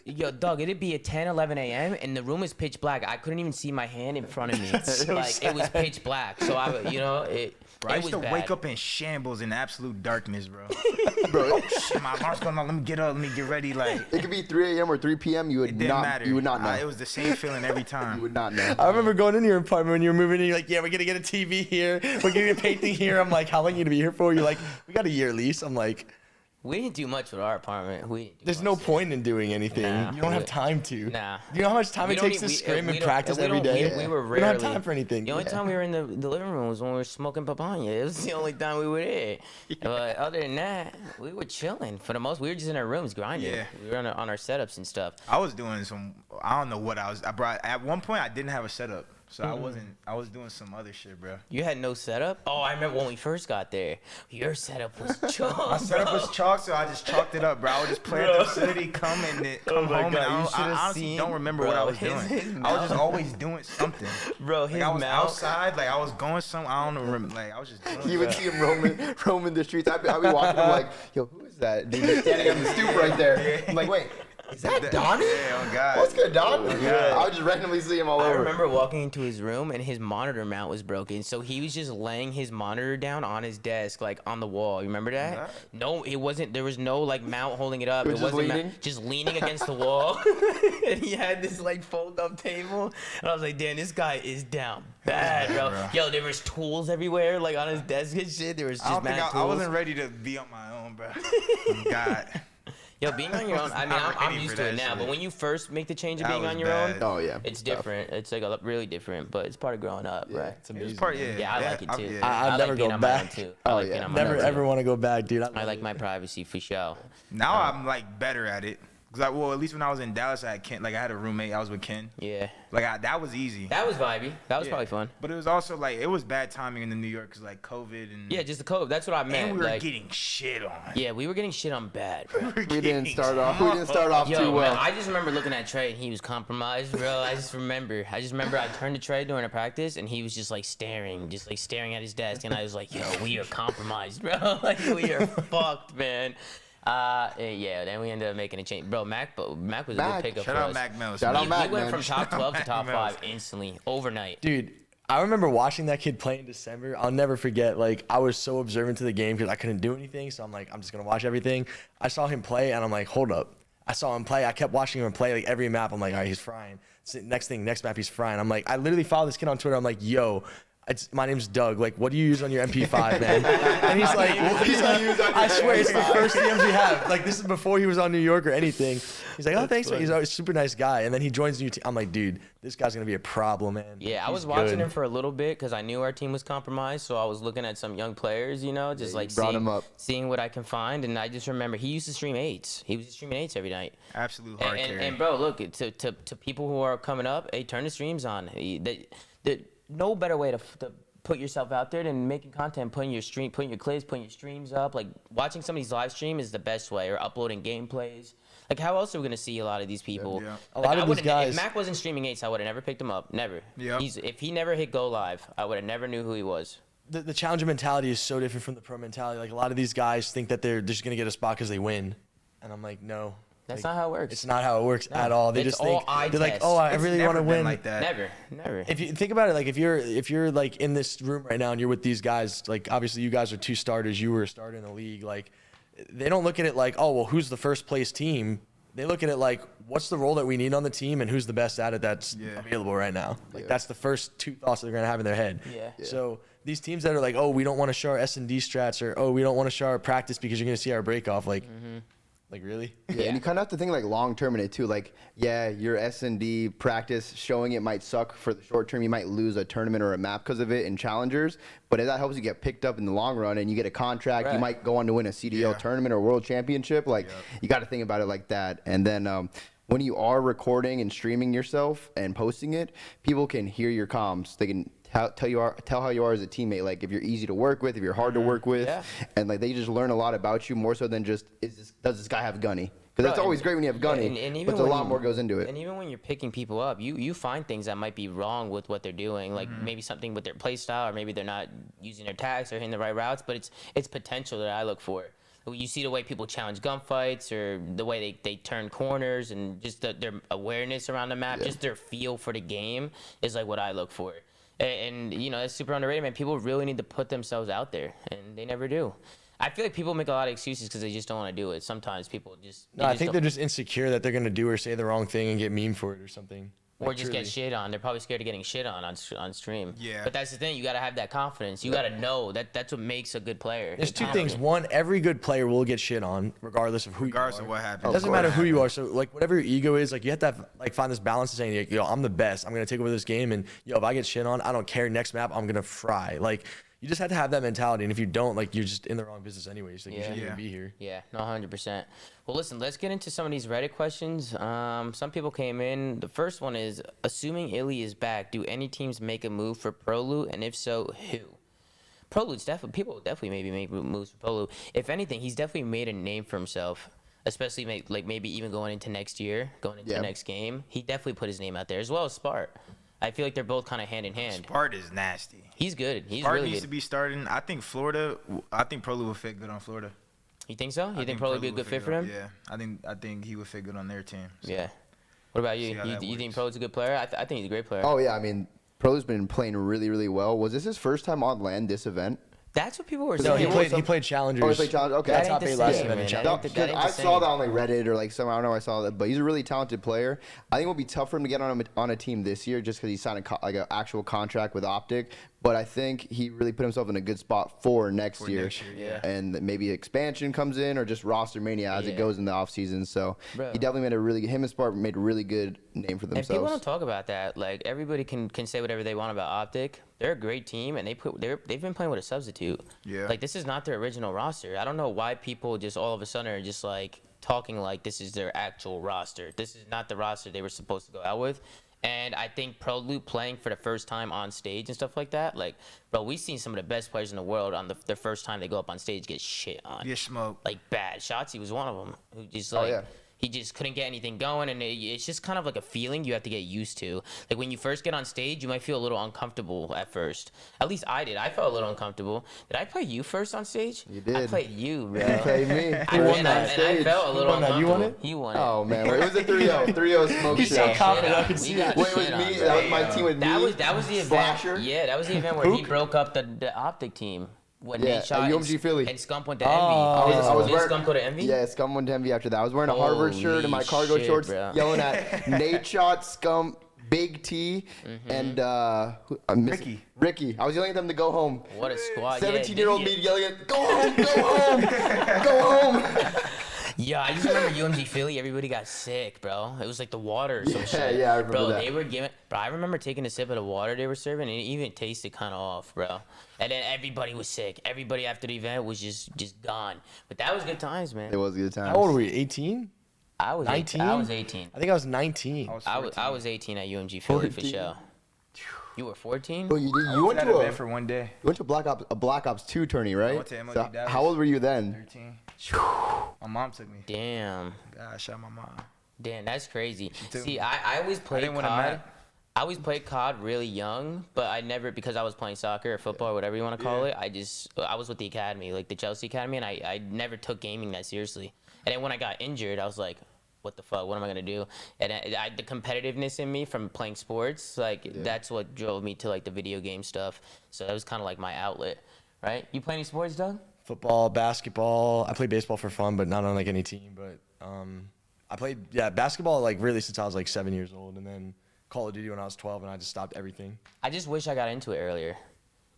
Yo, Doug, it'd be at 10, 11 a.m. and the room is pitch black. I couldn't even see my hand in front of me. It was pitch black. So Bro, I it used was to bad. wake up in shambles in absolute darkness, bro. Bro, Shit, my alarm's going on. Let me get up. Let me get ready. Like, it could be 3 a.m. or 3 p.m. You it would didn't not. matter. You would not know. It was the same feeling every You time. would not know. I remember going into your apartment when you were moving, and you're like, yeah, we're gonna get a TV here, we're gonna get painting here. I'm like, how long are you gonna be here for? You're like, we got a year lease. I'm like, We didn't do much with our apartment. there's no point in doing anything. Nah. You don't have time to. Nah. You know how much time We it don't takes e- to we- scrim we and don't- practice we every don't- day? we were We don't have rarely- time for anything. The only time we were in the living room was when we were smoking papaya. It was the only time we were there. But other than that, we were chilling. For the most, we were just in our rooms grinding. Yeah. We were on our setups and stuff. I was doing some. I don't know what I was. I brought. At one point, I didn't have a setup, so I wasn't. I was doing some other shit, bro. You had no setup? Oh, I remember when we first got there. Your setup was chalk. My setup was chalk, so I just chalked it up, bro. I would just play at the facility, come Oh home, and I honestly don't remember what I was doing. I was just always doing something. Bro, Like, I was outside, like I was going somewhere. I don't remember. Like I was just doing. You would see him roaming the streets. I'd be walking. I'm like, yo, who is that dude just standing on the stoop right there? I'm like, wait, is that Donnie? Yeah, oh God. What's good, Don? God. I would just randomly see him all I over. remember walking into his room and his monitor mount was broken. So he was just laying his monitor down on his desk, like on the wall. You remember that? Yeah. No, it wasn't. There was no like mount holding it up. It was just wasn't leaning? just leaning against the wall. And he had this like fold up table. And I was like, damn, this guy is down bad, bro. Yo, there was tools everywhere, like on his desk and shit. There was just I don't think mad I tools. wasn't ready to be on my own, bro. Oh, God. Yo, being on your own, I mean, not I'm ready used for to it that now. shit. But when you first make the change of That being was on your bad. own, Oh yeah, it's tough. different. It's like really different, but it's part of growing up, right? It's It was amazing. part, yeah. Yeah, I like it too. yeah. I'd I never like being go on my own back. too. I Oh, like yeah. being on my Never own ever too. want to go back, dude. I like my privacy for sure. Now I'm like better at it. Cause well, at least when I was in Dallas, I had Ken. Like I had a roommate. I was with Ken. Yeah, Like that was easy. that was vibey. That was Yeah. probably fun. But it was also like it was bad timing in the New York because like COVID and Yeah, just the code. That's what I meant. and we were like, getting shit on. yeah, we were getting shit on bad, bro. We didn't start off. We didn't start off Yo, too well. man, I just remember looking at Trey and he was compromised, bro. I just remember I turned to Trey during a practice and he was just like staring at his desk, and I was like, yo, we are compromised, bro. Like we are fucked, man. Yeah, then we ended up making a change. Bro, Mac was a Mac. good pickup Shout for out us. Mac Mills. Shout man. out Mac. He went man. from top 12 to Mac top Mills. 5 instantly, overnight. Dude, I remember watching that kid play in December. I'll never forget. Like, I was so observant to the game because I couldn't do anything. So I'm like, I'm just going to watch everything. I saw him play, and I'm like, hold up. I saw him play. I kept watching him play. Like, every map, I'm like, all right, he's frying. So next map, he's frying. I'm like, I literally followed this kid on Twitter. I'm like, yo, my name's Doug. Like, what do you use on your MP5, man? And he's like, I swear, it's the first DMs we have. Like, this is before he was on New York or anything. He's like, oh, thanks, man. He's a super nice guy. And then he joins the new team. I'm like, dude, this guy's going to be a problem, man. Yeah, I was watching him for a little bit because I knew our team was compromised. So I was looking at some young players, you know, just like seeing what I can find. And I just remember he used to stream 8s. He was streaming 8s every night. Absolute hard carry. And bro, look, to people who are coming up, hey, turn the streams on. No better way to put yourself out there than making content, putting your clips, putting your streams up. Like, watching somebody's live stream is the best way, or uploading gameplays. Like, how else are we gonna see a lot of these people? Yeah. A lot of these guys. If Mac wasn't streaming 8s, I would have never picked him up. Never. Yeah. If he never hit go live, I would have never knew who he was. The challenger mentality is so different from the pro mentality. Like, a lot of these guys think that they're just gonna get a spot because they win, and I'm like, no. That's not how it works. It's not how it works at all. They just think they're like, oh, I really want to win. Like that. Never. If you think about it, like if you're like in this room right now and you're with these guys, like obviously you guys are 2 starters. You were a starter in the league. Like, they don't look at it like, oh, well, who's the first place team? They look at it like, what's the role that we need on the team and who's the best at it that's available right now. Like, that's the first 2 thoughts that they're gonna have in their head. Yeah. So these teams that are like, oh, we don't want to show our S&D strats, or oh, we don't want to show our practice because you're gonna see our break off. Like. Like, really? Yeah, and you kind of have to think like long term in it too. Like, yeah, your S&D practice showing it might suck for the short term. You might lose a tournament or a map because of it in challengers, but if that helps you get picked up in the long run and you get a contract, you might go on to win a CDL tournament or world championship. Like, you got to think about it like that. And then when you are recording and streaming yourself and posting it, people can hear your comms. They can tell how you are as a teammate. Like, if you're easy to work with, if you're hard to work with, and like they just learn a lot about you more so than just does this guy have Gunny? Because that's always great when you have Gunny, but a lot more goes into it. And even when you're picking people up, you find things that might be wrong with what they're doing, like maybe something with their play style, or maybe they're not using their tags or hitting the right routes. But it's potential that I look for. You see the way people challenge gunfights, or the way they turn corners, and just their awareness around the map, just their feel for the game is like what I look for. And you know, it's super underrated, man. People really need to put themselves out there, and they never do. I feel like people make a lot of excuses because they just don't want to do it. Sometimes people just... I think they're just insecure that they're going to do or say the wrong thing and get memed for it or something. Or just get shit on. They're probably scared of getting shit on stream. Yeah. But that's the thing. You got to have that confidence. You got to know that's what makes a good player. There's 2 things. One, every good player will get shit on regardless of who you are. Regardless of what happens. It doesn't matter who you are. So, like, whatever your ego is, like, you have to like find this balance of saying, like, yo, I'm the best. I'm going to take over this game. And, yo, if I get shit on, I don't care. Next map, I'm going to fry. Like, you just have to have that mentality. And if you don't, like, you're just in the wrong business anyways. Like, you shouldn't even be here. Yeah, no, 100%. Well, listen, let's get into some of these Reddit questions. Some people came in. The first one is, assuming Illy is back, do any teams make a move for ProLoot? And if so, who? ProLoot's people definitely maybe make moves for ProLoot. If anything, he's definitely made a name for himself, especially maybe even going into next year, going into the next game. He definitely put his name out there, as well as Spart. I feel like they're both kind of hand in hand. Spart is nasty. He's good. He's Spart really needs good. to be starting. I think ProLoot would fit good on Florida. You think so? You think ProLoot would be a good fit for him? Yeah, I think he would fit good on their team. So. Yeah. What about you? You think ProLoot's a good player? I think he's a great player. Oh yeah, I mean, ProLoot's been playing really, really well. Was this his first time on land this event? That's what people were saying. No, he played challengers. Oh, he played challengers. Okay, that's top 8 last event. I saw that on like Reddit or like somewhere. I don't know. I saw that, but he's a really talented player. I think it will be tough for him to get on a team this year just because he signed like an actual contract with Optic. But I think he really put himself in a good spot for next year. And maybe expansion comes in or just roster mania as it goes in the offseason. So he definitely him and Spark made a really good name for themselves. And people don't talk about that. Like, everybody can say whatever they want about Optic. They're a great team, and they've been playing with a substitute. Yeah. Like, this is not their original roster. I don't know why people just all of a sudden are just like talking like this is their actual roster. This is not the roster they were supposed to go out with. And I think ProLoot playing for the first time on stage and stuff like that, like, bro, we've seen some of the best players in the world on their first time they go up on stage get shit on. Get smoked. Like, bad. Shotzi was one of them who just, like, he just couldn't get anything going, and it's just kind of like a feeling you have to get used to. Like, when you first get on stage, you might feel a little uncomfortable at first. At least I did. I felt a little uncomfortable. Did I play you first on stage? You did. I played you, bro. You played me. I won that. And I felt a little uncomfortable. You won it? You won it. Oh, man. It was a 3-0. 3-0 smoke He's so confident. I can see it. Wait, it was me? That was my team with me? That was the event. Slasher? Yeah, that was the event where he broke up the Optic team. When Nate shot UMG Philly. And Scump went to Envy. I was wearing, Scump go to Envy? Yeah, Scump went to Envy after that. I was wearing a Harvard shirt and my cargo shorts, yelling at Nate shot, Scump, Big T, and Ricky. I was yelling at them to go home. What a squad. 17-year-old me yelling at, go home, go home, go home. Yeah, I just remember UMG Philly, everybody got sick, bro. It was like the water or some shit. Yeah, I remember bro, that. They were giving, bro, I remember taking a sip of the water they were serving, and it even tasted kind of off, bro. And then everybody was sick. Everybody after the event was just gone. But that was good times, man. It was good times. How old were we? 18? I was 19? I was 18. I think I was 19. I was 18 at UMG Philly for 14. sure. You were 14? Oh, you went to for one day. You went to a Black Ops 2 tourney, right? I went to MOD So Dallas. how old were you then? 13. My mom took me. Damn. God, shout out my mom. Damn, that's crazy. took See, me. I always played didn't win a COD. map. I always played COD really young, but I never, because I was playing soccer or football or whatever you want to call it, I was with the academy, like the Chelsea academy, and I never took gaming that seriously. And then when I got injured, I was like, what the fuck, what am I gonna do? And the competitiveness in me from playing sports, like that's what drove me to like the video game stuff. So that was kind of like my outlet, right? You play any sports, Doug? Football, basketball. I played baseball for fun, but not on like any team. But I played basketball like really since I was like 7 years old, and then Call of Duty when I was 12, and I just stopped everything. I just wish I got into it earlier.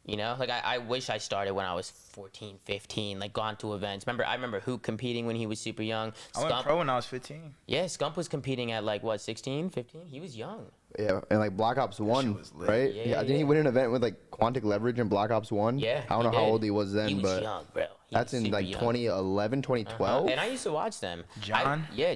You know, like I wish I started when I was 14, 15, like gone to events. I remember Hoop competing when he was super young. I went pro when I was 15. Yeah, Scump was competing at like what, 16, 15? He was young. Yeah, and like Black Ops 1, was lit. right? Yeah, Didn't he win an event with like Quantic Leverage in Black Ops 1? Yeah. I don't know how old he was then, he was but young, bro. He that's was in super like young. 2011, 2012. And I used to watch them. John? John, yeah.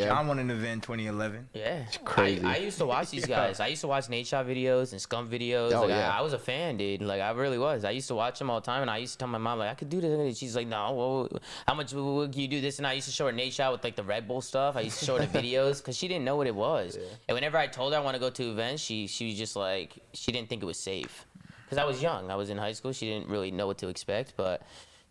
John won an event in 2011. Yeah. crazy. I used to watch these guys. I used to watch Nate Shot videos and Scump videos. Oh, like, yeah. I was a fan, dude. Like, I really was. I used to watch them all the time, and I used to tell my mom, like, I could do this. And she's like, no, well, how much can you do this? And I used to show her Nate Shot with, like, the Red Bull stuff. I used to show her the videos because she didn't know what it was. Yeah. And whenever I told her I want to go to events, she was just like, she didn't think it was safe. Because I was young. I was in high school. She didn't really know what to expect, but...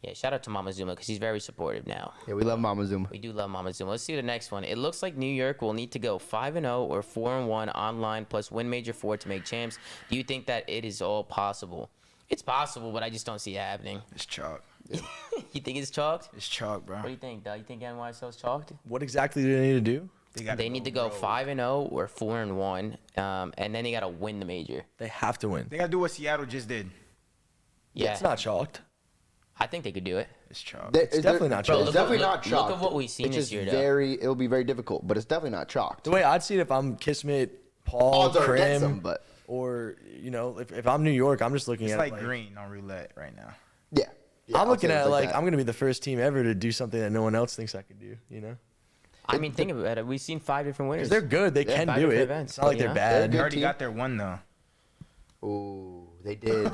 Yeah, shout out to Mama Zuma because he's very supportive now. Yeah, we love Mama Zuma. We do love Mama Zuma. Let's see the next one. It looks like New York will need to go 5-0 or 4-1 online plus win Major 4 to make champs. Do you think that it is all possible? It's possible, but I just don't see it happening. It's chalk. You think it's chalked? It's chalk, bro. What do you think, Doug? You think NYSL's chalked? What exactly do they need to do? They need to go 5-0 or 4-1, and then they got to win the Major. They have to win. They got to do what Seattle just did. Yeah. It's not chalked. I think they could do it. It's chalk. It's definitely not chalked. It's definitely not Look chalked. at what we've seen It's this just year, though. it'll be very difficult, but it's definitely not chalked. The way I'd see it if I'm Kismet, Paul, Odds are against Krim, them, but or, you know, if I'm New York, I'm just looking It's at like it green on roulette right now. yeah. I'm looking I'll say at it's it like that. I'm going to be the first team ever to do something that no one else thinks I could do, you know? I mean, think about it. We've seen 5 different winners. Because they're good. They can 5 do different it. events, It's not like you they're know? bad. They Good already team. got their one, though. Ooh, they did.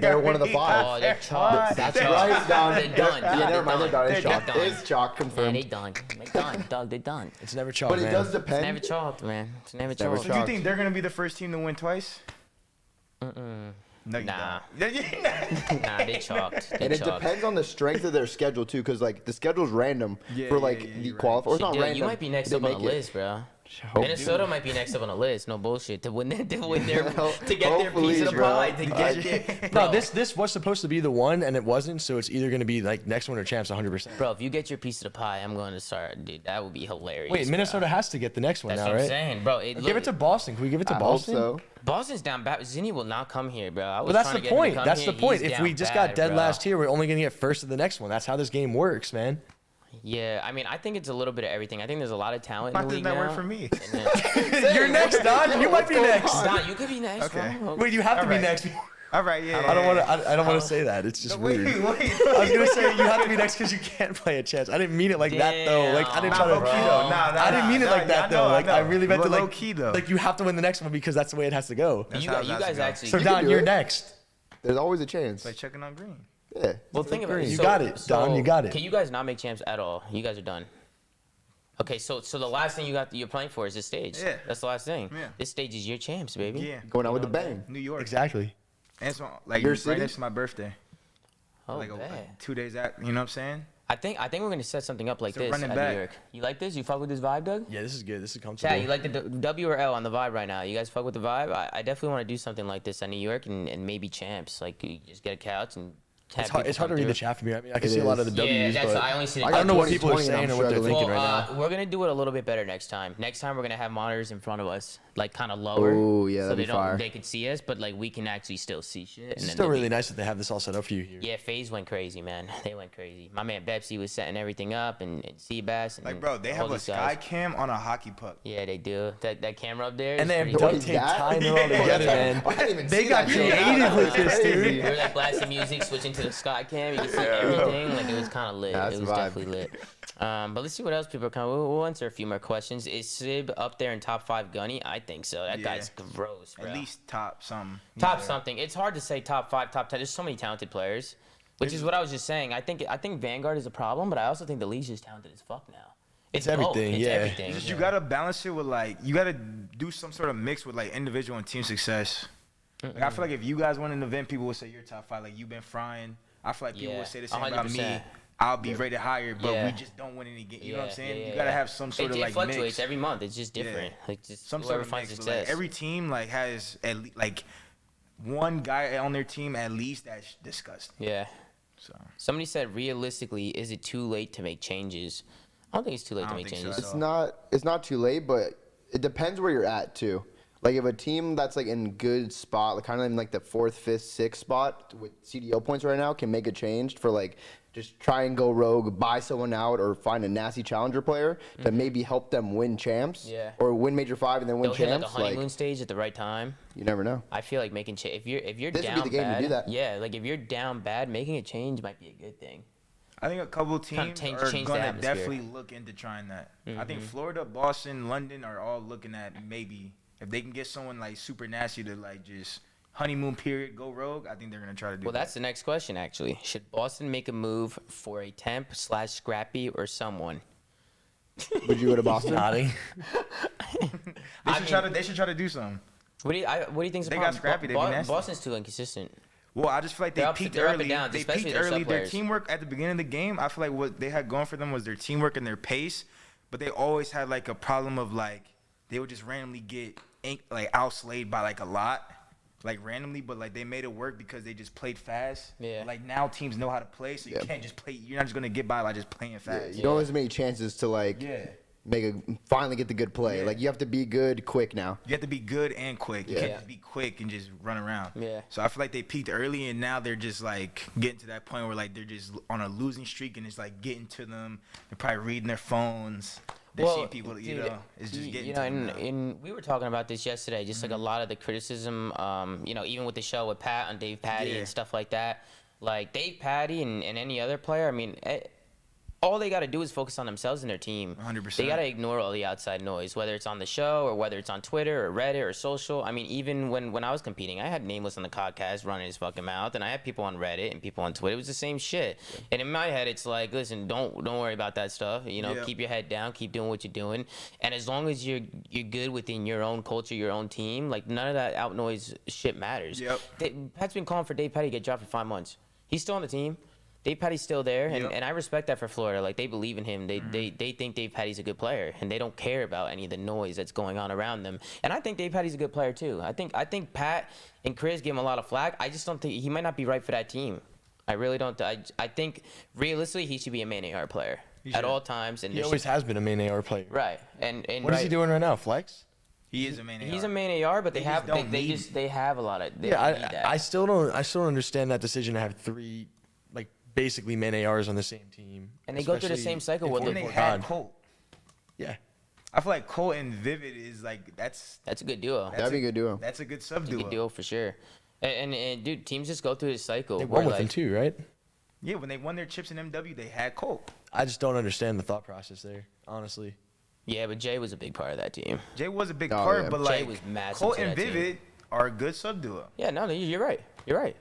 They're one of the five. Oh, they're chalked. That's They're right, chalked. Don. They're done. Yeah, never mind. They're done. It's They're chalk. done. It's chalk Yeah, confirmed. they done. They done, Doug. They done. It's never chalked, But it man. does It's depend. never chalked, man. It's never never chalked. So do you think they're going to be the first team to win twice? No, you Nah. don't. Nah, they chalked. They And it chalked. depends on the strength of their schedule too, because like the schedule's random for like the you're right. qualifier. Or it's not Dude, random. you might be next They up on the make it. list, bro. Hope- Minnesota might be next up on the list. No bullshit. To win their to get their Hopefully, piece of the bro. pie. To get their, No, this was supposed to be the one, and it wasn't, so it's either going to be like next one or champs 100%. Bro, if you get your piece of the pie, I'm going to start. Dude, that would be hilarious. Wait, bro. Minnesota has to get the next one That's now, what I'm right? saying, bro. Give it to Boston. Can we give it to I hope Boston? so. Boston's down bad. Zinni will not come here, bro. I was Well, that's trying the to get him to point. come That's here. the point. He's If we down just bad, got dead bro. last year, we're only going to get first of the next one. That's how this game works, man. Yeah, I mean, I think it's a little bit of everything. I think there's a lot of talent Why in the does league that now. work for me? You're next, Don. You might be next. Don, you could be next. Okay. Bro. Wait, you have to be Alright. next. All right, yeah. I don't want to. I don't want to say that. It's just weird. Wait. I was gonna say you have to be next because you can't play a chance. I didn't mean it like that though. Like I didn't try to. Low key though. Nah, I didn't mean it like that though. Like I really meant to low like key though. like you have to win the next one because that's the way it has to go. That's You how guys, it you has to guys go. actually. So You can Don, do you're it. next. There's always a chance. It's like checking on green. Yeah. Well, think about it. You got it, Don, you got it. Can you guys not make champs at all? You guys are done. Okay, so the last thing you're playing for is this stage. Yeah. That's the last thing. Yeah. This stage is your champs, baby. Yeah. Going out with the bang. New York. Exactly. And it's like Your right city? next to my birthday. Oh, Like bad. 2 days out. You know what I'm saying? I think we're gonna set something up like So this run at it New back. York. You like this? You fuck with this vibe, Doug? Yeah, this is good. This is comfortable. Chat, you like the W or L on the vibe right now? You guys fuck with the vibe? I definitely want to do something like this at New York and maybe champs. Like you just get a couch and It's hard to read the chat from here. I mean, I can see a lot of the W's, that's but I only see the I don't know what 2020 people are and saying I'm or what they're struggling. thinking right now. We're gonna do it a little bit better next time. Next time we're gonna have monitors in front of us, like kind of lower. Oh, yeah, so that'd be fire. they can see us, but like we can actually still see shit. It's still really nice that they have this all set up for you here. Yeah, Faze went crazy, man. They went crazy. My man Bepsi was setting everything up, and Seabass. And Like, bro, they have a sky cam on a hockey puck. Yeah, they do. That camera up there. And they have pretty duct dope. tape tying it all together, man. I didn't even They see got that shit. creative with this, dude. Crazy. We were like blasting music, switching to the sky cam. You can see everything. Like it was kind of lit. That's It was vibe. definitely lit. But let's see what else people are coming. We'll answer a few more questions. Is Sib up there in top 5 gunny? I think so. That guy's gross, bro. At least top something. Top something. It's hard to say top 5, top 10. There's so many talented players, which is what I was just saying. I think Vanguard is a problem, but I also think the league's just talented as fuck now. It's both. everything, It's yeah. everything. You gotta balance it with like you gotta do some sort of mix with like individual and team success. Like, I feel like if you guys won an event, people would say you're top 5. Like you've been frying. I feel like people would say the same about me. 100%. I'll be rated higher, but Yeah. we just don't win any games. You know what I'm saying? Yeah, You gotta have some sort of like it fluctuates mix. every month. It's just different. Like just Some whoever sort of finds mix. But, success. like, every team like has at least like one guy on their team at least that's disgusting. Yeah. So Somebody said, realistically, is it too late to make changes? I don't think it's too late I to don't make think so changes. at all. It's not too late, but it depends where you're at too. Like if a team that's like in good spot, like kind of in like the 4th, 5th, 6th spot with CDO points right now, can make a change for like just try and go rogue, buy someone out, or find a nasty challenger player to maybe help them win champs. Yeah. Or win Major 5 and then win They'll hit like champs. a honeymoon stage at the right time. You never know. I feel like making if you're This would down be the game to bad, do that. yeah, like if you're down bad, making a change might be a good thing. I think a couple of teams Kinda are change the gonna atmosphere. definitely look into trying that. I think Florida, Boston, London are all looking at maybe if they can get someone like super nasty to like just honeymoon period go rogue. I think they're gonna try to do. Well, that's the next question actually. Should Boston make a move for a temp/Scrappy or someone? Would you go to Boston? Nodding. They should try to do something. What do you think's the They got problem? Scrappy, they be nasty. Boston's too inconsistent. Well, I just feel like they peaked they're up and early. downs, They especially peaked their early. sub Their players. teamwork at the beginning of the game, I feel like what they had going for them was their teamwork and their pace. But they always had like a problem of like they would just randomly get like outslayed by like a lot, like randomly. But like they made it work because they just played fast. Yeah. Like now teams know how to play, so you can't just play. You're not just gonna get by just playing fast. You don't have as many chances to like finally get the good play. Yeah. Like you have to be good quick now. You have to be good and quick. You Yeah. can't just be quick and just run around. Yeah. So I feel like they peaked early, and now they're just like getting to that point where like they're just on a losing streak, and it's like getting to them. They're probably reading their phones. They're seeing people, dude, you know, it's just getting you to know, them now. and we were talking about this yesterday. Just like a lot of the criticism, you know, even with the show with Pat on Dave Patty and stuff like that. Like Dave Patty and any other player, I mean, all they got to do is focus on themselves and their team. 100%. They got to ignore all the outside noise, whether it's on the show or whether it's on Twitter or Reddit or social. I mean, even when I was competing, I had Nameless on the podcast running his fucking mouth, and I had people on Reddit and people on Twitter. It was the same shit. Yeah. And in my head, it's like, listen, don't worry about that stuff. You know, keep your head down, keep doing what you're doing, and as long as you're good within your own culture, your own team, like none of that out noise shit matters. Yep. Pat's been calling for Dave Patty to get dropped for 5 months. He's still on the team. Dave Patty's still there, and I respect that for Florida. Like, they believe in him. They think Dave Patty's a good player, and they don't care about any of the noise that's going on around them. And I think Dave Patty's a good player, too. I think Pat and Chris give him a lot of flack. I just don't think – he might not be right for that team. I really don't. I think, realistically, he should be a main AR player at all times. And He always has been a main AR player. Right. And What is he doing right now? Flex? He is a main AR. He's a main AR, but they have a lot of – I still don't understand that decision to have 3 basically main ARs on the same team. And they go through the same cycle with When them. they had Colt. Yeah. I feel like Colt and Vivid is like that's a good duo. That'd be a good duo. That's a good sub That's duo. a good duo for sure. And dude, teams just go through this cycle. They where, won with like, him too, right? Yeah, when they won their chips in MW, they had Colt. I just don't understand the thought process there, honestly. Yeah, but Jay was a big part of that team. Jay was a big part, but Jay like was massive Colt to and that team. Vivid are a good sub duo. Yeah, no, you're right. You're right.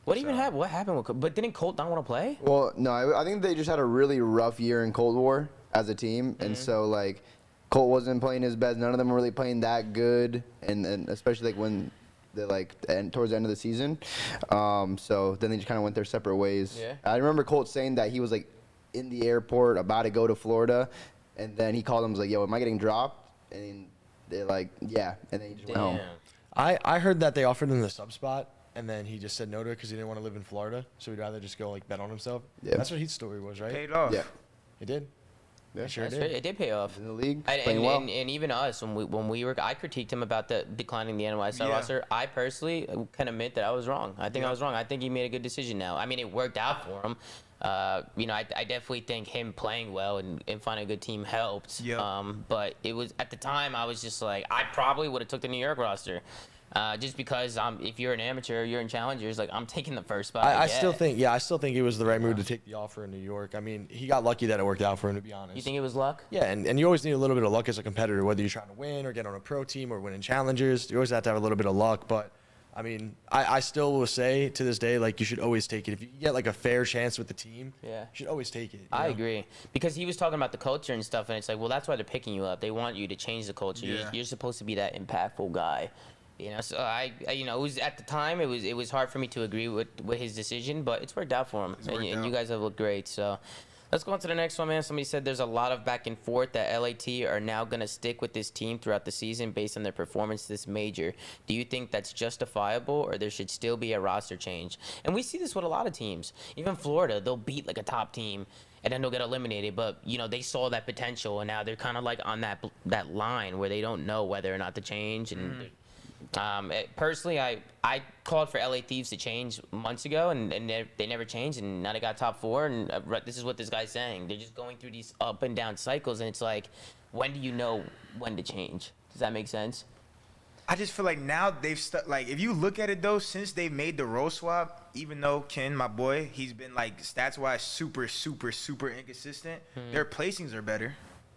What even happened? What happened with Colt? But didn't Colt not want to play? Well, no, I think they just had a really rough year in Cold War as a team, and so like Colt wasn't playing his best. None of them were really playing that good, and especially like when they towards the end of the season. So then they just kind of went their separate ways. Yeah. I remember Colt saying that he was like in the airport about to go to Florida, and then he called him, was like, "Yo, am I getting dropped?" And they're like, "Yeah," and then he just went home. I heard that they offered him the sub spot, and then he just said no to it because he didn't want to live in Florida, so he'd rather just go like bet on himself. Yeah. That's what his story was, right? Paid off. Yeah. It did. Yeah, It sure That's did. right. It did pay off. In the league, And, playing and, well. and even us, when we were, I critiqued him about the declining the NYSL roster. I personally can admit that I was wrong. I think I was wrong. I think he made a good decision now. I mean, it worked out for him. You know, I definitely think him playing well and finding a good team helped. Yeah. But it was at the time I was just like, I probably would have took the New York roster. Just because if you're an amateur, you're in challengers, like I'm taking the first spot. I still think it was the right move to take the offer in New York. I mean, he got lucky that it worked out for him, to be honest. You think it was luck? Yeah, and you always need a little bit of luck as a competitor, whether you're trying to win or get on a pro team or winning challengers. You always have to have a little bit of luck. But I mean, I still will say to this day, like you should always take it. If you get like a fair chance with the team, Yeah. you should always take it. I agree, because he was talking about the culture and stuff, and it's like, well, that's why they're picking you up. They want you to change the culture. Yeah. You're supposed to be that impactful guy. You know, so I you know, it was at the time it was hard for me to agree with his decision, but it's worked out for him, and you out. guys have looked great. So let's go on to the next one, man. Somebody said there's a lot of back and forth that LAT are now gonna stick with this team throughout the season based on their performance this major. Do you think that's justifiable, or there should still be a roster change? And we see this with a lot of teams. Even Florida, they'll beat like a top team, and then they'll get eliminated. But you know, they saw that potential, and now they're kind of like on that line where they don't know whether or not to change. And personally, I called for LA Thieves to change months ago, and they never changed, and now they got top 4. And this is what this guy's saying. They're just going through these up and down cycles, and it's like, when do you know when to change? Does that make sense? I just feel like now they've like if you look at it though, since they made the role swap, even though Ken, my boy, he's been like stats wise super inconsistent. Their placings are better.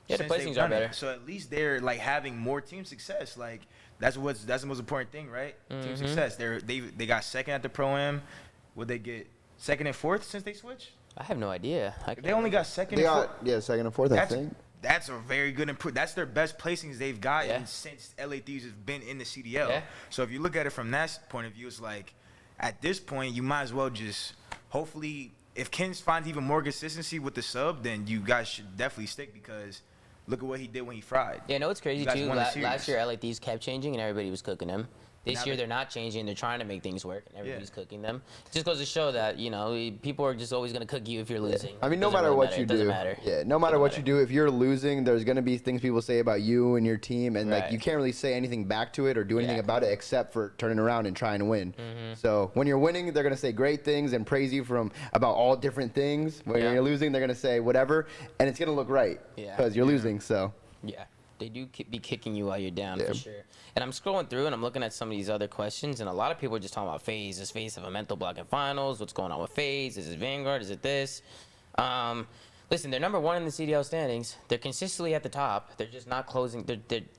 Yeah, the since they've placings are done it. better. So at least they're like having more team success. Like that's the most important thing, right? Team success. They got second at the Pro-Am. Would they get second and fourth since they switched? I have no idea. They only got second They and got fourth. second and fourth, I think. That's a very good improvement. That's their best placings they've gotten Yeah. since LA Thieves has been in the CDL. Yeah. So if you look at it from that point of view, it's like at this point you might as well just hopefully if Ken finds even more consistency with the sub, then you guys should definitely stick because look at what he did when he fried. Yeah, no, it's crazy You guys too. won the Last series. year, LA Thieves kept changing, and everybody was cooking them. This Now year, they- they're not changing. They're trying to make things work, and everybody's cooking them. It just goes to show that, you know, people are just always going to cook you if you're losing. I mean, no Doesn't matter really what matter. you It doesn't do, matter. yeah, no matter Doesn't what matter. you do, if you're losing, there's gonna be things people say about you and your team, and like Right. you can't really say anything back to it or do anything Yeah. about it except for turning around and trying to win. So when you're winning, they're gonna say great things and praise you about all different things. When Yeah. you're losing, they're gonna say whatever, and it's gonna look right Yeah. because you're losing. So Yeah, they do be kicking you while you're down, Yeah. for sure. And I'm scrolling through, and I'm looking at some of these other questions, and a lot of people are just talking about Faze. Does Faze have a mental block in finals? What's going on with Faze? Is it Vanguard? Is it this? Listen, they're number 1 in the CDL standings. They're consistently at the top. They're just not closing.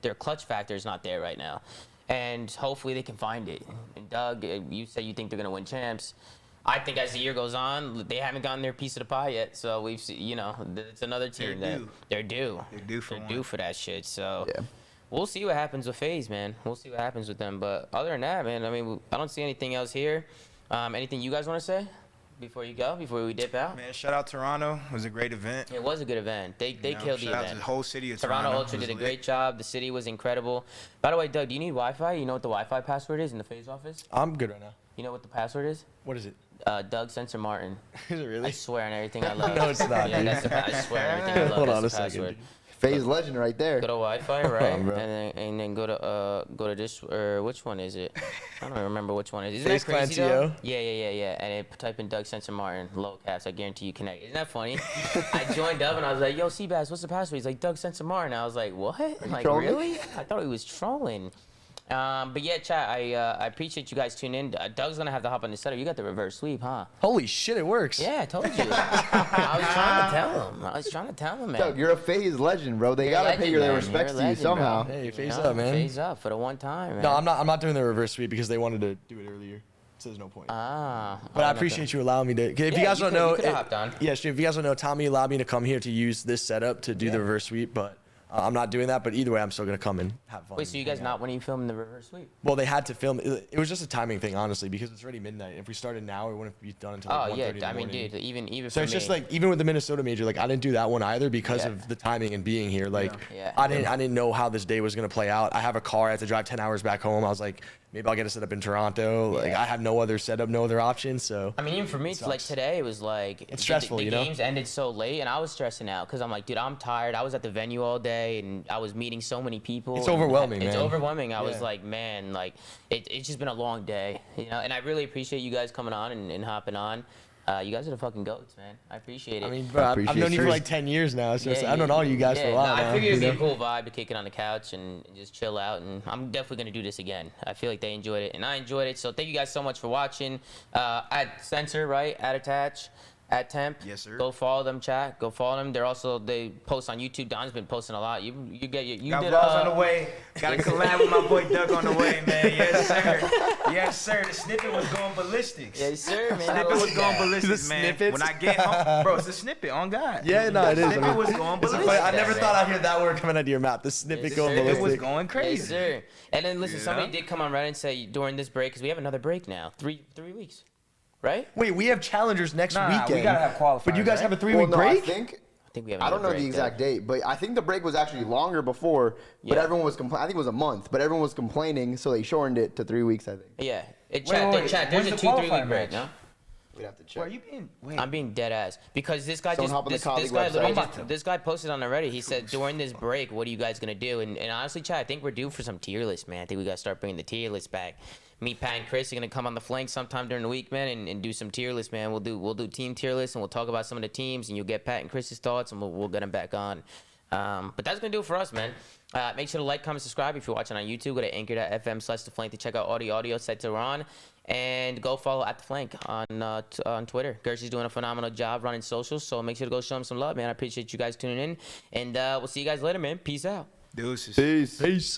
Their clutch factor is not there right now. And hopefully they can find it. And Doug, you say you think they're going to win champs. I think as the year goes on, they haven't gotten their piece of the pie yet. So we've seen, you know, it's another team They're that due. they're due. They're due for They're one. due for that shit. So yeah. we'll see what happens with FaZe, man. We'll see what happens with them. But other than that, man, I mean, I don't see anything else here. Anything you guys want to say before you go, before we dip out? Man, shout out Toronto. It was a great event. It was a good event. They You know, killed the shout out to event. the whole city of Toronto Toronto. Ultra It was did a lit. great job. The city was incredible. By the way, Doug, do you need Wi-Fi? You know what the Wi-Fi password is in the FaZe office? I'm good right now. You know what the password is? What is it? Doug Censor Martin. Is it I really? swear on everything I love. No, it's not, Yeah, dude. that's the, I swear on everything I love. Hold that's on the a second, password. dude. FaZe legend right there. Go to Wi-Fi, right? bro. And then go to this, or which one is it? I don't remember which one it is. Isn't FaZe that crazy Clan though? TO? Yeah. And then type in Doug Censor Martin, low caps. I guarantee you connect. Isn't that funny? I joined up and I was like, "Yo, Seabass, what's the password?" He's like, "Doug Censor Martin." I was like, "What?" I'm like, trolling? really? I thought he was trolling. But yeah, chat. I appreciate you guys tuning in. Doug's gonna have to hop on the setup. You got the reverse sweep, huh? Holy shit, it works. Yeah, I told you. I was trying to tell him, man. Doug, you're a FaZe legend, bro. They You're a gotta pay legend, their man. respects You're a to you legend, bro. somehow. Hey, You FaZe know, up, man. Phase up for the one time, man. No, I'm not doing the reverse sweep because they wanted to do it earlier. So there's no point. Ah. But I appreciate you allowing me to. If Yeah, you guys you don't could- know, you could've hopped on. Yeah, sure. If you guys don't know, Tommy allowed me to come here to use this setup to do the reverse sweep. But I'm not doing that, but either way, I'm still gonna come and have fun. Wait, so you guys not when you filmed the reverse sweep? Well, they had to film. It was just a timing thing, honestly, because it's already midnight. If we started now, it wouldn't be done until like 1:30 in the morning. Dude, even so for it's me. just like even with the Minnesota major, like I didn't do that one either because of the timing and being here. Like I didn't know how this day was gonna play out. I have a car. I have to drive 10 hours back home. I was like, maybe I'll get a setup in Toronto. Like I had no other setup, no other option. So I mean, even for me, it's like today, it was like it's stressful. The games ended so late, and I was stressing out because I'm like, dude, I'm tired. I was at the venue all day, and I was meeting so many people. It's overwhelming, man. It's overwhelming. I was like, man, like it's just been a long day, you know. And I really appreciate you guys coming on and hopping on. You guys are the fucking goats, man. I appreciate it. I mean, bro, I've known you for like 10 years now, so I've known all you guys for a while. I figured it'd be a cool vibe to kick it on the couch and just chill out. And I'm definitely gonna do this again. I feel like they enjoyed it, and I enjoyed it. So thank you guys so much for watching. At Censor, right? At Attach. At Temp. Yes, sir. Go follow them, chat. Go follow them. They post on YouTube. Don's been posting a lot. You got vlogs on the way. Got a collab with my boy Doug on the way, man. Yes, sir. Yes, sir. The snippet was going ballistics. Yes, sir, man. The snippet was going ballistics, man. Snippets? When I get home, bro, it's a snippet on God. Yeah, no, it is. The snippet was going ballistics. I never thought I'd hear that word coming out of your mouth. The snippet going ballistic. It was going crazy. Yes, sir. And then listen, somebody did come on Reddit and say during this break, because we have another break now, three weeks. Right? Wait, we have challengers next weekend. We gotta have qualifiers. But you guys have a 3-week no, break? I think we have I don't know break, the exact date, but I think the break was actually longer before. But everyone was complaining. I think it was a month, but everyone was complaining, so they shortened it to 3 weeks. I think. Yeah. Wait, There's a 2-3 week break, no? We'd have to check. Where are you being? Wait. I'm being dead ass because this guy Don't hop on the colleague website. this guy posted on Reddit. He said during this break, what are you guys gonna do? And honestly, chat, I think we're due for some tier list, man. I think we gotta start bringing the tier list back. Me, Pat, and Chris are gonna come on the flank sometime during the week, man, and do some tier lists, man. We'll do team tier lists and we'll talk about some of the teams, and you'll get Pat and Chris's thoughts, and we'll get them back on. But that's gonna do it for us, man. Make sure to like, comment, subscribe if you're watching on YouTube. Go to anchor.fm/theflank to check out all the audio sites that we're on. And go follow at the flank on Twitter. Gershie's doing a phenomenal job running socials, so make sure to go show him some love, man. I appreciate you guys tuning in, and we'll see you guys later, man. Peace out. Deuces. Peace. Peace.